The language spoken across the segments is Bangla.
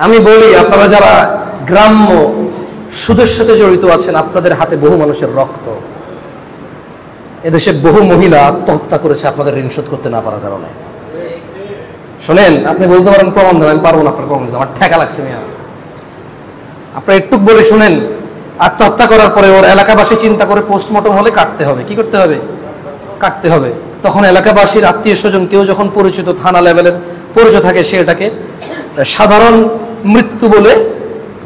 আমি বলি, আপনারা যারা গ্রাম্য সুদের সাথে জড়িত আছেন, আপনাদের হাতে বহু মানুষের রক্ত। এদেশে বহু মহিলা আত্মহত্যা করেছে আপনাদের ঋণ শোধ করতে না পারার কারণে। শোনেন, আপনি বলতে পারেন প্রমাণ দেন, আমি পারবো না আপনার প্রমাণ দিতে, আমার ঠেকা লাগছে মিয়া। আপনার একটু বলে শুনেন, আত্মহত্যা করার পরে ওর এলাকাবাসী চিন্তা করে পোস্টমর্টম হলে কাটতে হবে। কি করতে হবে? কাটতে হবে। তখন এলাকাবাসীর আত্মীয় স্বজন কেউ যখন পরিচিত থানা লেভেলের পরিচয় থাকে, সে এটাকে সাধারণ মৃত্যু বলে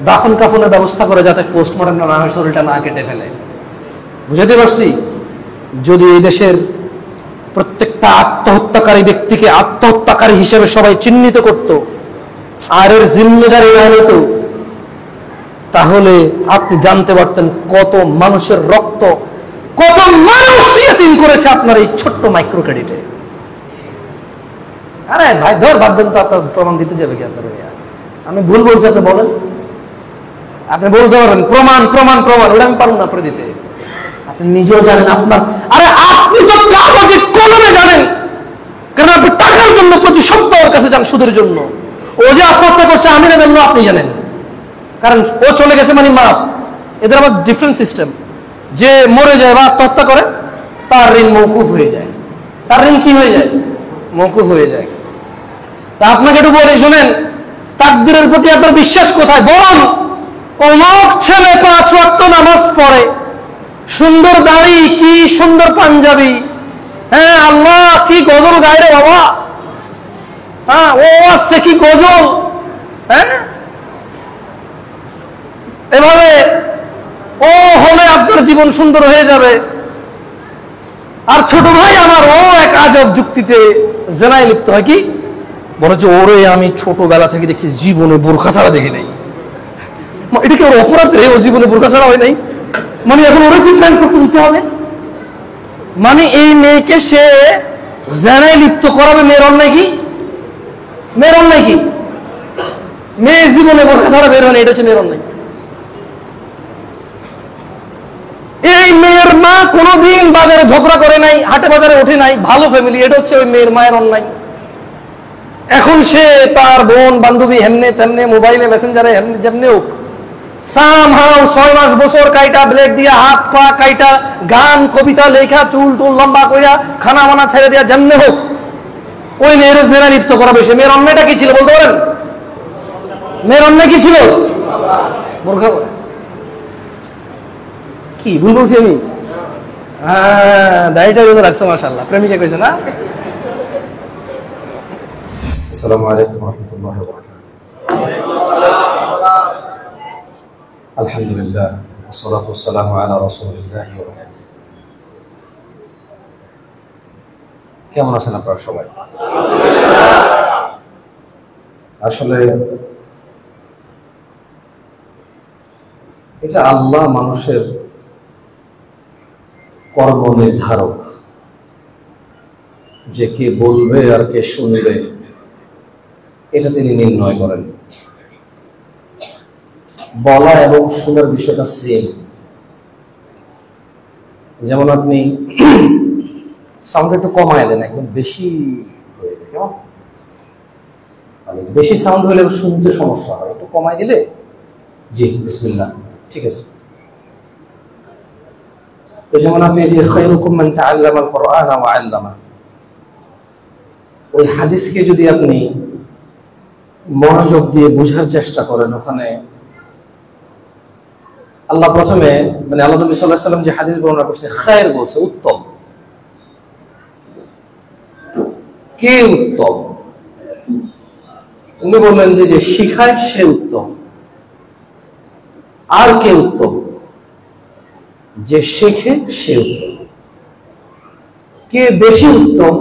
দাফন কাফনের ব্যবস্থা করে, যাতে পোস্টমর্টম না হয়, শরীরটা না কেটে ফেলে। বুঝাতে পারছি? যদি এই দেশের প্রত্যেকটা আত্মহত্যাকারী ব্যক্তিকে আত্মহত্যাকারী হিসেবে সবাই চিহ্নিত করত আর এর জিম্মেদারি না নিত, তাহলে আপনি জানতে পারতেন কত মানুষের রক্ত, কত মানুষ ইয়াতিম করেছে আপনার এই ছোট্ট মাইক্রো ক্রেডিটে। আরে ভাই ধর বাদ দেন তো, আপনার প্রমাণ দিতে যাবে কি আপনার? আমি ভুল বলছি, আপনি বলেন। আপনি বলতে পারবেন প্রমাণ প্রমাণ প্রমাণ, ওটা আমি পারবো না আপনার দিতে। আপনি নিজেও জানেন আপনার, আরে আপনি তো কাগজে কলমে জানেন, কারণ আপনি টাকার জন্য প্রতি সপ্তাহ ওর কাছে যান সুদের জন্য। ও যে আত্মহত্যা করছে আমি না জানলো, আপনি জানেন, কারণ ও চলে গেছে মানে মাপ। এদের আবার ডিফারেন্ট সিস্টেম, যে মরে যায় বা আত্মহত্যা করে তার ঋণ মওকুফ হয়ে যায়। তার ঋণ কি হয়ে যায়? মওকুফ হয়ে যায়। তা আপনাকে একটু বলে শোনেন, তাকদীরের প্রতি আপনার বিশ্বাস কোথায়? বলুন, অমুক ছেলে 5 ওয়াক্ত নামাজ পড়ে, সুন্দর দাড়ি, কি সুন্দর পাঞ্জাবি, হ্যাঁ আল্লাহ কি গজল গায় রে বাবা, হ্যাঁ ও আসছে কি গজল, হ্যাঁ এভাবে ও হলে আপনার জীবন সুন্দর হয়ে যাবে। আর ছোট ভাই আমার, ও এক আজব যুক্তিতে জেনায় লিপ্ত হয়। কি বলে যে, ওরে আমি ছোটবেলা থেকে দেখছি জীবনে বোরখা ছাড়া দেখি নাই। এটা কি ওর অপরাধ রে? ও জীবনে বোরখা ছাড়া হয় নাই, মানে এখন ওরে ট্রিটমেন্ট করতে দিতে হবে? মানে এই মেয়েকে সে জেনায় লিপ্ত করাবে? মেয়ের অন্যায় কি? মেয়ের অন্যায় কি? মেয়ে জীবনে বোরখা ছাড়া বের হয় না, এটা হচ্ছে মেয়ের অন্যায়। এই মেয়ের মা কোনোদিন বাজারে ঝগড়া করে নাই, হাটে বাজারে ওঠে নাই, ভালো ফ্যামিলি, এটা হচ্ছে ওই মেয়ের মায়ের অন্যায়। এখন সে তার বোন বান্ধবী হেমনে তেমনে মোবাইলে মেসেঞ্জারে যেমনে হোক সামহাও 6 মাস বছর কাইটা ব্লেড দিয়া হাত পা কাইটা গান কবিতা লেখা চুল টুল লম্বা কইরা খানা মানা ছেড়ে দিয়া যেমনে হোক ওই মেয়ের জেনা লিপ্ত করাবে। সে মেয়ের অন্যায়টা কি ছিল বলতে পারেন? মেয়ের অন্যায় কি ছিল? বোরখা পরা। কি ভুল বলছি আমি? হ্যাঁ, দাড়িটা যদি রাখছো মাশাআল্লাহ, প্রেমিকা কইছে না? আসসালামু আলাইকুম ওয়া রাহমাতুল্লাহি ওয়া বারাকাতুহু। আলহামদুলিল্লাহ ওয়া সলাতু ওয়া সালামু আলা রাসূলিল্লাহ ওয়া বা'দ। কেমন আছেন আপনারা সবাই? আসলে এটা আল্লাহ মানুষের কর্ম নির্ধারক, যে কে বলবে আর কে শুনবে এটা তিনি নির্ণয় করেন। বলা এবং শোনার বিষয়টা সেম। যেমন আপনি সাউন্ড একটু কমায় দেন, একদম বেশি হয়ে যায়, কেমন মানে বেশি সাউন্ড হলে শুনতে সমস্যা হয়, একটু কমায় দিলে। জি বিসমিল্লাহ, ঠিক আছে। তো যেমন আপনি যে খায়রুকুম মান তাআল্লামাল কুরআনা ওয়া আল্লামা, ওই হাদিসকে যদি আপনি মনোযোগ দিয়ে বোঝার চেষ্টা করেন, ওখানে আল্লাহ প্রথমে মানে আল্লাহ নবী সাল্লাল্লাহু আলাইহি ওয়াসাল্লাম যে হাদিস বর্ণনা করছে, খায়র বলছে, উত্তম। কে উত্তম? উনি বললেন যে শিখায় সে উত্তম। আর কে উত্তম? যে শেখে সে উত্তম। কে বেশি উত্তম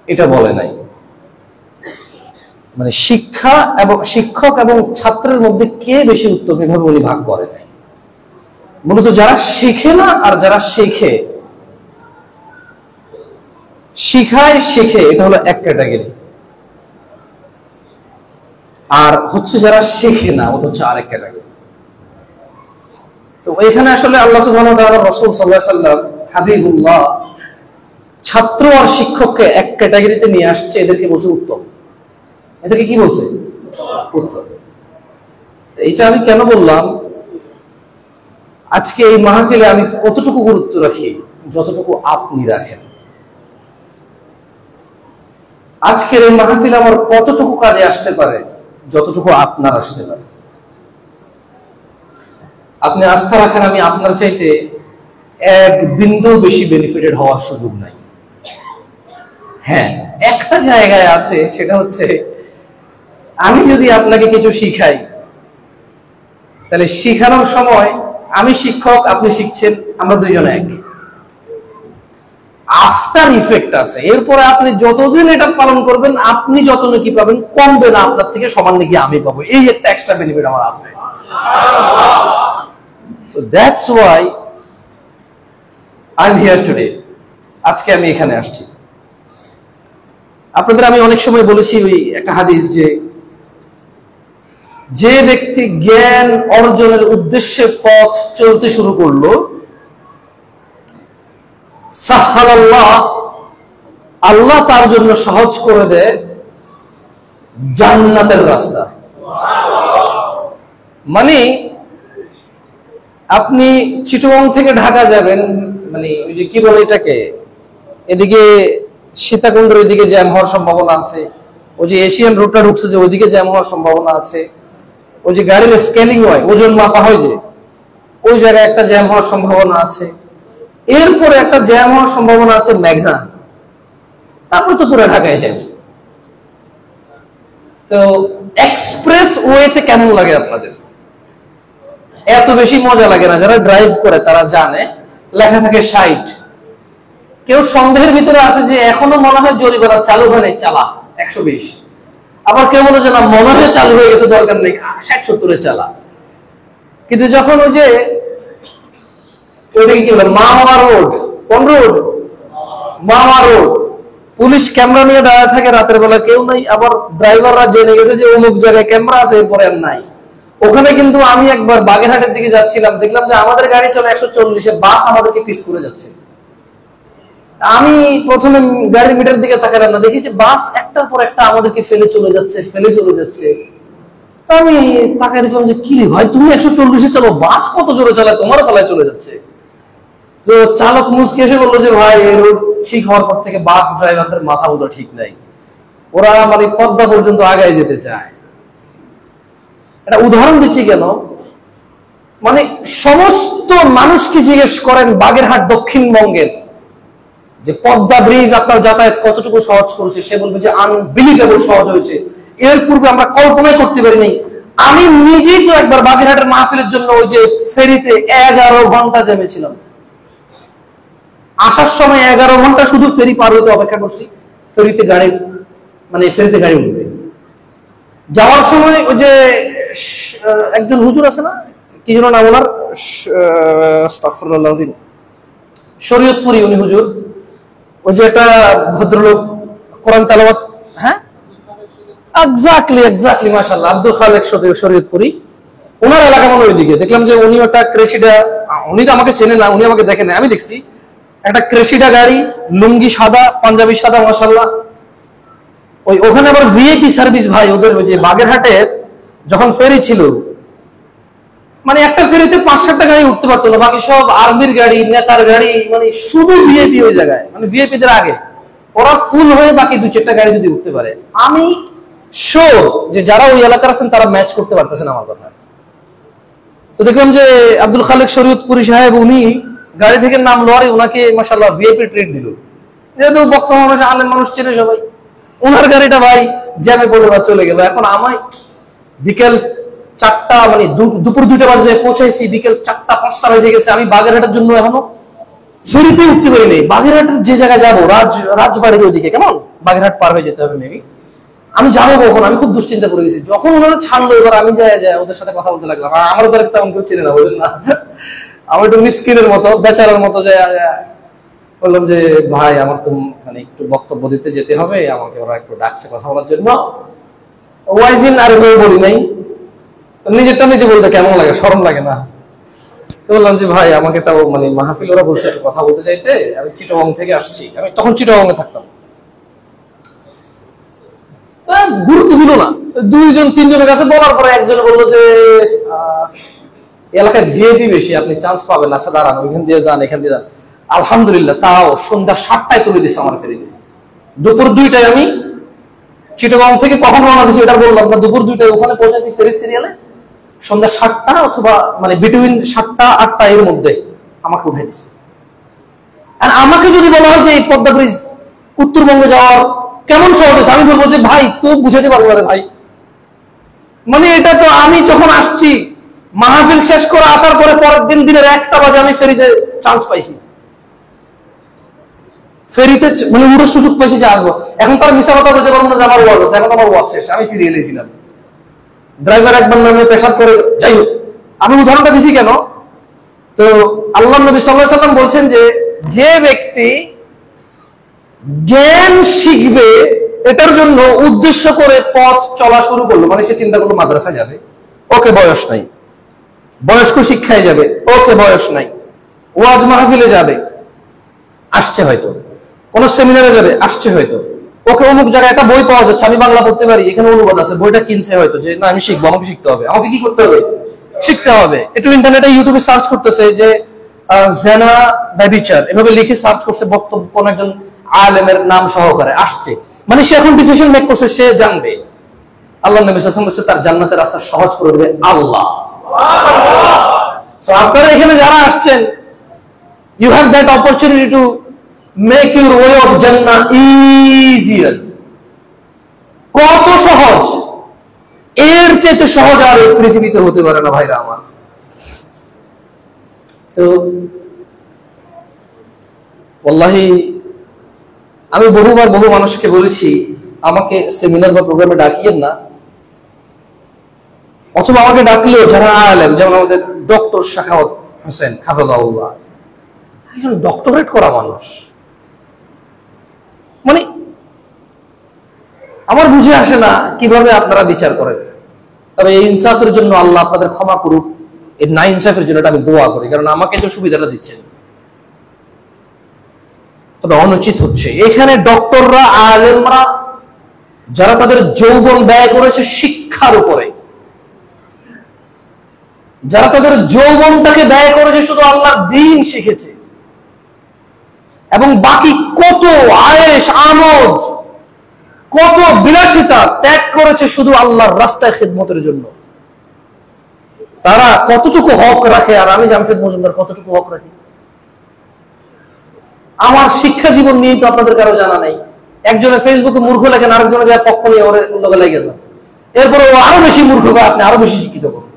এটা বলে নাই। মানে শিক্ষা এবং শিক্ষক এবং ছাত্রের মধ্যে কে বেশি উত্তম এভাবে উনি ভাগ করে নাই। মূলত যারা শিখে না আর যারা শেখে, শিখায় শেখে এটা হলো এক ক্যাটাগরি, আর হচ্ছে যারা শেখে না ওটা হচ্ছে আরেক ক্যাটাগরি। তো এখানে আসলে আল্লাহ সুবহানাহু ওয়া তাআলা, রাসূল সাল্লাল্লাহু আলাইহি ওয়াসাল্লাম, হাবিবুল্লাহ ছাত্র আর শিক্ষককে এক ক্যাটাগরিতে নিয়ে আসছে, এদেরকে বলছে উত্তম। এদেরকে কি বলছে? উত্তর। এটা আমি কেন বললাম, আজকে এই মাহফিলে আমি কতটুকু গুরুত্ব রাখি যতটুকু আপনি রাখেন। আজকের এই মাহফিল আমার কতটুকু কাজে আসতে পারে যতটুকু আপনার আসতে পারে। আপনি আস্থা রাখেন আমি আপনার চাইতে এক বিন্দু বেশি বেনিফিটেড হওয়ার সুযোগ নাই। হ্যাঁ, একটা জায়গায় আছে, সেটা হচ্ছে আমি যদি আপনাকে কিছু শিখাই, তাহলে শিখানোর সময় আমি শিক্ষক, আপনি শিখছেন, আমরা দুইজন এক। আফটার ইফেক্ট আছে, এরপরে আপনি যতদিন এটা পালন করবেন আপনি যত নাকি পাবেন কমবে না আপনার থেকে, সমান নাকি আমি পাবো। এই একটা এক্সট্রা বেনিফিট আমার আছে। So that's why I'm here today. আজকে আমি এখানে আসছি। আপনাদের আমি অনেক সময় বলেছি ওই একটা হাদিস, যে ব্যক্তি জ্ঞান অর্জনের উদ্দেশ্যে পথ চলতে শুরু করলো, সাহালাল্লাহ, আল্লাহ তার জন্য সহজ করে দেয় জান্নাতের রাস্তা। মানে আপনি চিটগাং থেকে ঢাকা যাবেন, মানে ওই যে কি বলে এটাকে, এদিকে সীতাকুণ্ডের ওইদিকে জ্যাম হওয়ার সম্ভাবনা আছে, ওই যে এশিয়ান রুটটা ঢুকছে যে ওইদিকে জ্যাম হওয়ার সম্ভাবনা আছে, ওই যে গাড়ির স্কেলিং হয়, ওজন মাপা হয় যে ওই জায়গায় একটা জ্যাম হওয়ার সম্ভাবনা আছে, এরপরে একটা জ্যাম হওয়ার সম্ভাবনা আছে মেঘনা, তারপর তো পুরো ঢাকায় জ্যাম। তো এক্সপ্রেস ওয়েতে কেমন লাগে আপনাদের? এত বেশি মজা লাগে না। যারা ড্রাইভ করে তারা জানে লেখা থাকে 60। কেউ সন্দেহের ভিতরে আছে যে এখনো মনে হয় জরিমানা চালু হয় নাই, চালা 120। আবার কেউ বলে যে না, মনে হয় চালু হয়ে গেছে, দরকার নেই, 60-70-এ চালা। কিন্তু যখন ওই যে ওইটাকে কি বলে, মাওয়া রোড, কোন রোড, মাওয়া রোড, পুলিশ ক্যামেরা নিয়ে দাঁড়ায় থাকে, রাতের বেলা কেউ নাই, আবার ড্রাইভাররা জেনে গেছে যে অমুক জায়গায় ক্যামেরা আছে, এরপরে আর নাই। ওখানে কিন্তু আমি একবার বাগেরহাটের দিকে যাচ্ছিলাম, দেখলাম যে আমাদের গাড়ি চলে 140-এ, বাস আমাদেরকে পিস করে যাচ্ছে। আমি প্রথমে গাড়ির মিটার দিকে তাকালাম না, দেখি যে বাস একটার পর একটা আমাদেরকে ফেলে চলে যাচ্ছে। আমি তাকাই দেখলাম যে কি রে ভাই, তুমি 140-এ চলো, বাস কত জোরে চালায়, তোমার পালায় চলে যাচ্ছে। তো চালক মুসকে এসে বললো যে ভাই, এই রোড ঠিক হওয়ার পর থেকে বাস ড্রাইভারদের মাথা মুন্ডা ঠিক নাই, ওরা মানে পদ্মা পর্যন্ত আগায় যেতে চায়। একটা উদাহরণ দিচ্ছি কেন, মানে সমস্ত মানুষকে জিজ্ঞেস করেন বাগেরহাট দক্ষিণবঙ্গের যে পদ্মা ব্রিজ আপনার যাতায়াত কতটুকু সহজ করেছে, সে বলবে যে আনবিলিভেবল সহজ হয়েছে, এর পূর্বে আমরা কল্পনাই করতে পারিনি। আমি নিজেই তো একবার বাগেরহাটের মাহফিলের জন্য ওই যে ফেরিতে 11 ঘন্টা জমেছিলাম। আসার সময় 11 ঘন্টা শুধু ফেরি পার হইতে অপেক্ষা করছি, ফেরিতে গাড়ি উঠবে। যাওয়ার সময় ওই যে একজন হুজুর আছে না, কি যেন নাম ওনার, আস্তাগফিরুল্লাহ, শরীয়তপুরি উনি হুজুর, ওই যে একটা ভদ্রলোক কোরআন তেলাওয়াত, হ্যাঁ এক্স্যাক্টলি মাশাআল্লাহ, আব্দুল খালেক শরীয়তপুরি, ওনার এলাকা মনে ওইদিকে। দেখলাম যে উনি একটা ক্রেসিডা, উনি তো আমাকে চেনে না, উনি আমাকে দেখে না, আমি দেখছি একটা ক্রেসিডা গাড়ি, লুঙ্গি সাদা, পাঞ্জাবি সাদা, মাশাআল্লাহ। ওখানে আবার ভিআইপি সার্ভিস ভাই, ওদের ওই যে বাগেরহাটের যখন ফেরি ছিল, মানে একটা ফেরিতে 5-7টা গাড়ি উঠতে পারতো না, বাকি সব আর্মির গাড়ি, নেতার গাড়ি, মানে শুধু ভিআইপি ওই জায়গায়, মানে ভিআইপিদের আগে ওরা ফুল হয়ে বাকি 2-4টা গাড়ি যদি উঠতে পারে, আমি শিওর যে যারা ওই এলাকার আছেন তারা ম্যাচ করতে পারতেছেন আমার কথা। তো দেখলাম যে আব্দুল খালেক শরীয়তপুরি সাহেব উনি গাড়ি থেকে নামলো, আর ওনাকে মাশাআল্লাহ ভিআইপি ট্রিট দিল, যেহেতু বক্তা মানুষ, আলেম মানুষ, চেনে সবাই। ওনার গাড়িটা ভাই জ্যামে পড়ে চলে গেল। এখন আমায় বিকেল 4টা, মানে দুপুর 2টা বাজে পৌঁছাইছি, বিকেল 4টা-5টা বেজে গেছে, আমি বাগেরহাটের জন্য এখনো ফেরিতে উঠতে পারিনি। বাগেরহাটের যে জায়গায় যাবো, রাজবাড়ির ওইদিকে, কেমন বাগেরহাট পার হয়ে যেতে হবে মেবি, আমি যাবো কখন, আমি খুব দুশ্চিন্তা করে গেছি। যখন ওনারা ছাড়লো, এবার আমি যাই ওদের সাথে কথা বলতে লাগলাম। আমারও তো তেমন কেউ চিনে না, বুঝলেন না, আমি একটু মিসকিনের মতো, বেচারার মতো যাই বললাম যে ভাই আমার তো মানে একটু বক্তব্য দিতে যেতে হবে, আমাকে ওরা একটু ডাকছে কথা বলার জন্য। ওয়াইজিন আর বলি নাই, নিজেরটা নিজে বলতে কেমন লাগে, শরম লাগে না। তো বললাম যে ভাই আমাকে তাও মানে মাহফিল ওরা বলছে একটু কথা বলতে চাইতে, আমি চিটগাং থেকে আসছি, আমি তখন চিটগাং এ থাকতাম। গুরুত্ব দিল না। দুইজন তিনজনের কাছে বলার পরে একজন বললো যে এলাকায় ভিআইপি বেশি, আপনি চান্স পাবেন, আচ্ছা দাঁড়ান, ওইখান দিয়ে যান, এখান দিয়ে যান। আলহামদুলিল্লাহ, তাও সন্ধ্যা 7টায় তুলে দিচ্ছে আমার ফেরিতে। দুপুর 2টায় আমি চিটাগং থেকে কখন রওনা দিয়েছি এটা বললাম না, দুপুর 2টায় ওখানে পৌঁছেছি ফেরিস সিরিয়ালে। সন্ধ্যা 7টা অথবা মানে বিটুইন 7টা 8টা এর মধ্যে আমাকে উঠে দিচ্ছে। আর আমাকে যদি বলা হয় যে এই পদ্মা ব্রিজ উত্তরবঙ্গে যাওয়ার কেমন সহজ আছে, আমি বলবো যে ভাই তো বুঝাতে পারবো না ভাই, মানে এটা তো আমি যখন আসছি মাহফিল শেষ করে আসার পরে পরের দিন দিনের 1টা বাজে আমি ফেরিতে চান্স পাইছি, ফেরিতে মানে উড়ার সুযোগ পাইছি যে আসবো। এখন তার মিশা কথা বলতে পারবো না যে আমার ওয়াজ আছে, এখন আমার ওয়াজ শেষ, আমি সিরিয়ালে ছিলাম। ড্রাইভার একবার নামে পেশাব করে, যাই হোক আমি উদাহরণটা দিছি কেন, তো আল্লাহ নবী সাল্লাল্লাহু আলাইহি ওয়াসাল্লাম বলছেন যে যে ব্যক্তি জ্ঞান শিখবে এটার জন্য উদ্দেশ্য করে পথ চলা শুরু করলো, মানে সে চিন্তা করলো মাদ্রাসায় যাবে, ওকে বয়স নাই, বয়স্ক শিক্ষায় যাবে, ওকে বয়স নাই, ওয়াজ মাহফিলে যাবে, আসছে হয়তো, কোন সেমিনারে যাবে, আসছে হয়তো, ওকে অমুক জায়গায় একটা বই পাওয়া যাচ্ছে, আমি বাংলা পড়তে পারি, এখানে অনুবাদ আছে, বইটা কিনছে হয়তো, যে না আমি শিখবো, আমাকে শিখতে হবে, আমাকে কি করতে হবে, শিখতে হবে। একটু ইন্টারনেটে ইউটিউবে সার্চ করতেছে যে জেনা ব্যভিচার, এভাবে লিখে সার্চ করছে, বক্তব্য কোন একজন আলেমের নাম সহকারে আসছে, মানে সে এখন ডিসিশন মেক করছে, সে জানবে। আল্লাহ নবী সাল্লাল্লাহু আলাইহি ওয়াসাল্লাম তার জান্নাতের রাস্তা সহজ করে দেবে আল্লাহ। সো আপনারা এখানে যারা আসছেন, you have that opportunity to make your way of Jannah easier. কত সহজ, এর চেয়ে সহজ আর এই পৃথিবীতে হতে পারে না ভাইরা আমার। তো ওয়াল্লাহি আমি বহুবার বহু মানুষকে বলেছি আমাকে সেমিনার বা প্রোগ্রামে ডাকিয়েন না, অথবা আমাকে ডাকলেও যারা আলেম, যেমন আমাদের ডক্টর শাখাওয়াত হোসেন হাফেজাহুল্লাহ, একজন ডক্টরেট করা মানুষ, মানে আমার বুঝে আসে না কিভাবে আপনারা বিচার করেন। তবে এই ইনসাফের জন্য আল্লাহ আপনাদের ক্ষমা করুক, এই না ইনসাফের জন্য আমি দোয়া করি, কারণ আমাকে যে সুবিধাটা দিচ্ছেন তবে অনুচিত হচ্ছে। এখানে ডক্টররা আলেমরা যারা তাদের যৌবন ব্যয় করেছে শিক্ষার উপরে, যারা তাদের যৌবনটাকে ব্যয় করেছে শুধু আল্লাহর দ্বীন শিখেছে, এবং বাকি কত আয়েশ আমোদ, কত বিলাসিতা ত্যাগ করেছে শুধু আল্লাহর রাস্তায় খিদমতের জন্য, তারা কতটুকু হক রাখে আর আমি জামশেদ মজুমদার কতটুকু হক রাখি? আমার শিক্ষা জীবন নিয়ে তো আপনাদের কারো জানা নাই। একজনে ফেসবুকে মূর্খ লেখেন, আরেকজনে যায় পক্ষ নিয়ে ওর লোকে লেগে যান, এরপরে ও আরো বেশি মূর্খ, আপনি আরো বেশি শিক্ষিত করুন।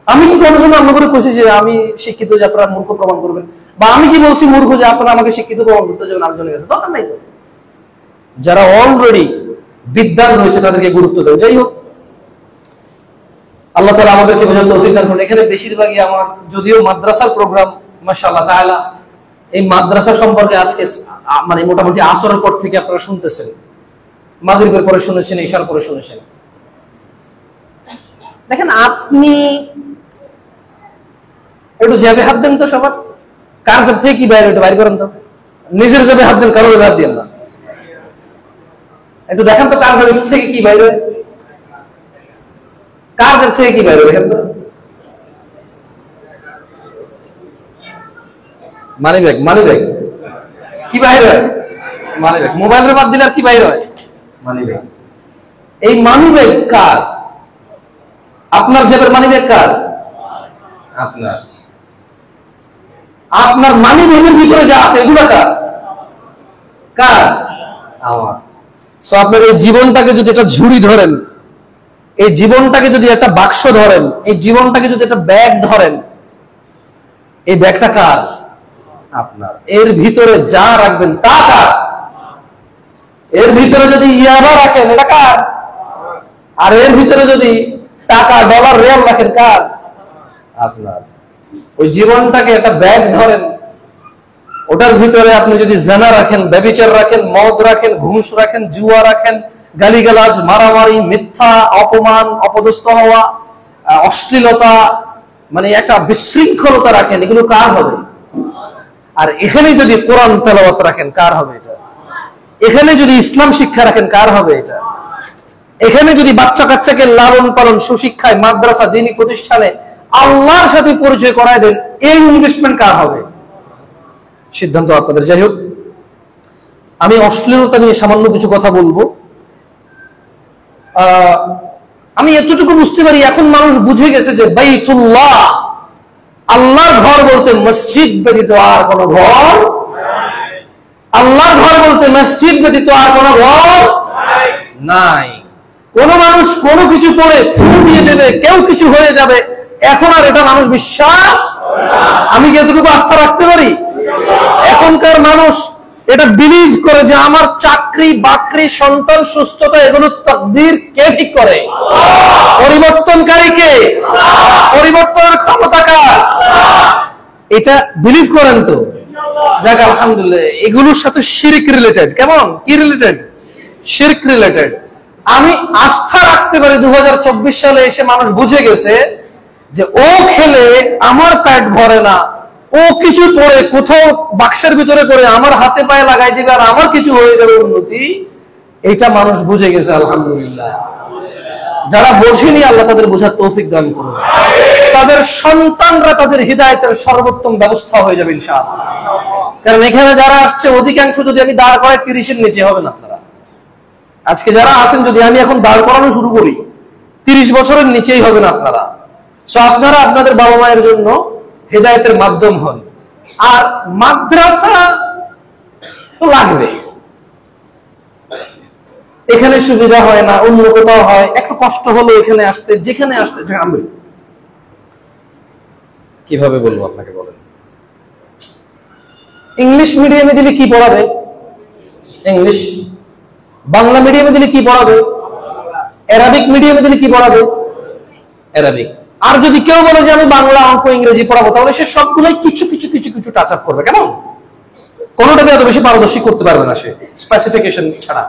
আমি কি কোনো সময় আপনার করে কইছি যে আমি শিক্ষিত যে আপনারা মূর্খ প্রমাণ করবেন, বা আমি কি বলছি মূর্খ যে আপনারা আমাকে শিক্ষিত প্রমাণ করতে যাবেন আরেকজনের কাছে? দরকার নাই তো। যারা অলরেডি বিদ্বান রয়েছে তাদেরকে গুরুত্ব দেয়। যাই হোক, আল্লাহ তাআলা আমাদেরকে বোঝার তৌফিক দান করুন। এখানে বেশিরভাগই আমার, যদিও মাদ্রাসার প্রোগ্রাম মাশাআল্লাহ তাআলা, এই মাদ্রাসা সম্পর্কে আজকে মানে মোটামুটি আসরের পর থেকে আপনারা শুনতেছেন, মাগরিবের পরে শুনেছেন, ইশার পরে শুনেছেন। দেখেন, আপনি একটু জেবে হাত দেন তো সবার, কার জেব থেকে কি বাইরে, একটু বাইর করেন তো, নিজের জেবে হাত দেন, কারো জেবে হাত দেন না, একটু দেখেন তো কার জেব থেকে কি বাইরে, কার জেব থেকে কি বাইরে দেখেন তো। মানি ব্যাগ কি বাইরে হয়? Money bag. মোবাইলের বাদ দিলে আর কি বাইরে হয়? Money bag. এই মানি ব্যাগ কার? আপনার জেবের মানি ব্যাগ কার? আপনার। আপনার মানি ব্যাগের ভিতরে যা আছে এগুলো কার? কার? আমার। সো আপনার এই জীবনটাকে যদি একটা ঝুড়ি ধরেন, এই জীবনটাকে যদি একটা বাক্স ধরেন, এই জীবনটাকে যদি একটা ব্যাগ ধরেন, এই ব্যাগটা কার? আপনার। এর ভিতরে যা রাখবেন তা কার? এর ভিতরে যদি ইয়াবা রাখেন এটা কার? আর এর ভিতরে যদি টাকা, ডলার, রিয়াল রাখেন কার? আপনার। ওই জীবনটাকে একটা ব্যাগ ধরেন, ওটার ভিতরে আপনি যদি জেনা রাখেন, ব্যভিচার রাখেন, মদ রাখেন, ঘুষ রাখেন, জুয়া রাখেন, গালিগালাজ, মারামারি, মিথ্যা, অপমান, অপদস্থ হওয়া, অশ্লীলতা, মানে একটা বিশৃঙ্খলতা রাখেন, এগুলো কার হবে? আর এখানে যদি কোরআন তেলাওয়াত রাখেন কার হবে এটা? এখানে যদি ইসলাম শিক্ষা রাখেন কার হবে এটা? এখানে যদি বাচ্চা কাচ্চাকে লালন পালন সুশিক্ষায় মাদ্রাসা দ্বীনি প্রতিষ্ঠানে আল্লাহর সাথে পরিচয় করায় দেন, এই ইনভেস্টমেন্ট কার হবে? সিদ্ধান্ত আপনাদের। যাই হোক, আমি অশ্লীলতা নিয়ে সামান্য কিছু কথা বলবো। আমি এতটুকু বুঝতে পারি, এখন মানুষ বুঝে গেছে যে বাইতুল্লাহ, আল্লাহর ঘর বলতে মসজিদ ব্যতীত আর কোন ঘর, আল্লাহর ঘর বলতে মসজিদ ব্যতীত আর কোন ঘর নাই। কোন মানুষ কোনো কিছু পড়ে ফু দিয়ে দেবে, কেউ কিছু হয়ে যাবে, এখন আর এটা মানুষ বিশ্বাস, আমি কি এতটুকু আস্থা রাখতে পারি? এখনকার মানুষ এটা বিলিভ করে যে আমার চাকরি বাকরি সন্তান সুস্থতা এগুলো তাকদীর কে ঠিক করে? পরিবর্তনকারী কে? পরিবর্তনের ক্ষমতা কার? এটা বিলিভ করেন তো? যাক আলহামদুলিল্লাহ। এগুলোর সাথে শিরক রিলেটেড। কেমন? কি রিলেটেড? শিরক রিলেটেড। আমি আস্থা রাখতে পারি 2024 সালে এসে মানুষ বুঝে গেছে যে ও খেলে আমার পেট ভরে না, ও কিছু পরে কোথাও বাক্সের ভিতরে করে আমার হাতে পায়ে লাগাই দিবে আর আমার কিছু হয়ে যাবে উন্নতি, এটা মানুষ বুঝে গেছে আলহামদুলিল্লাহ। যারা বোঝেনি আল্লাহ তাদের বোঝার তৌফিক দান করুন, তাদের সন্তানরা তাদের হিদায়াতের সর্বোত্তম ব্যবস্থা হয়ে যাবে ইনশাআল্লাহ। কারণ এখানে যারা আসছে অধিকাংশ যদি আমি দাঁড় করাই 30-এর নিচে হবেন আপনারা। আজকে যারা আছেন যদি আমি এখন দাঁড় করানো শুরু করি 30 বছরের নিচেই হবেন আপনারা। সো আপনারা আপনাদের বাবা মায়ের জন্য হেদায়েতের মাধ্যম হন। আর মাদ্রাসা তো লাগবে, এখানে সুবিধা হয় না, অন্য কোথাও হয়, একটু কষ্ট হলো এখানে আসতে, যেখানে আসতে আমি কিভাবে বলবো আপনাকে বলেন? ইংলিশ মিডিয়ামে দিলে কি পড়াবে? ইংলিশ। বাংলা মিডিয়ামে দিলে কি পড়াবে? অ্যারাবিক মিডিয়ামে দিলে কি পড়াবে? অ্যারাবিক। আর যদি কেউ বলে যে আমি বাংলা অঙ্ক ইংরেজি পড়াবো, তাহলে সে সবগুলোই কিছু কিছু কিছু কিছু টাচ আপ করবে। কেমন? কোনোটাতে এত বেশি পারদর্শী করতে পারবে না সে, স্পেসিফিকেশন ছাড়া।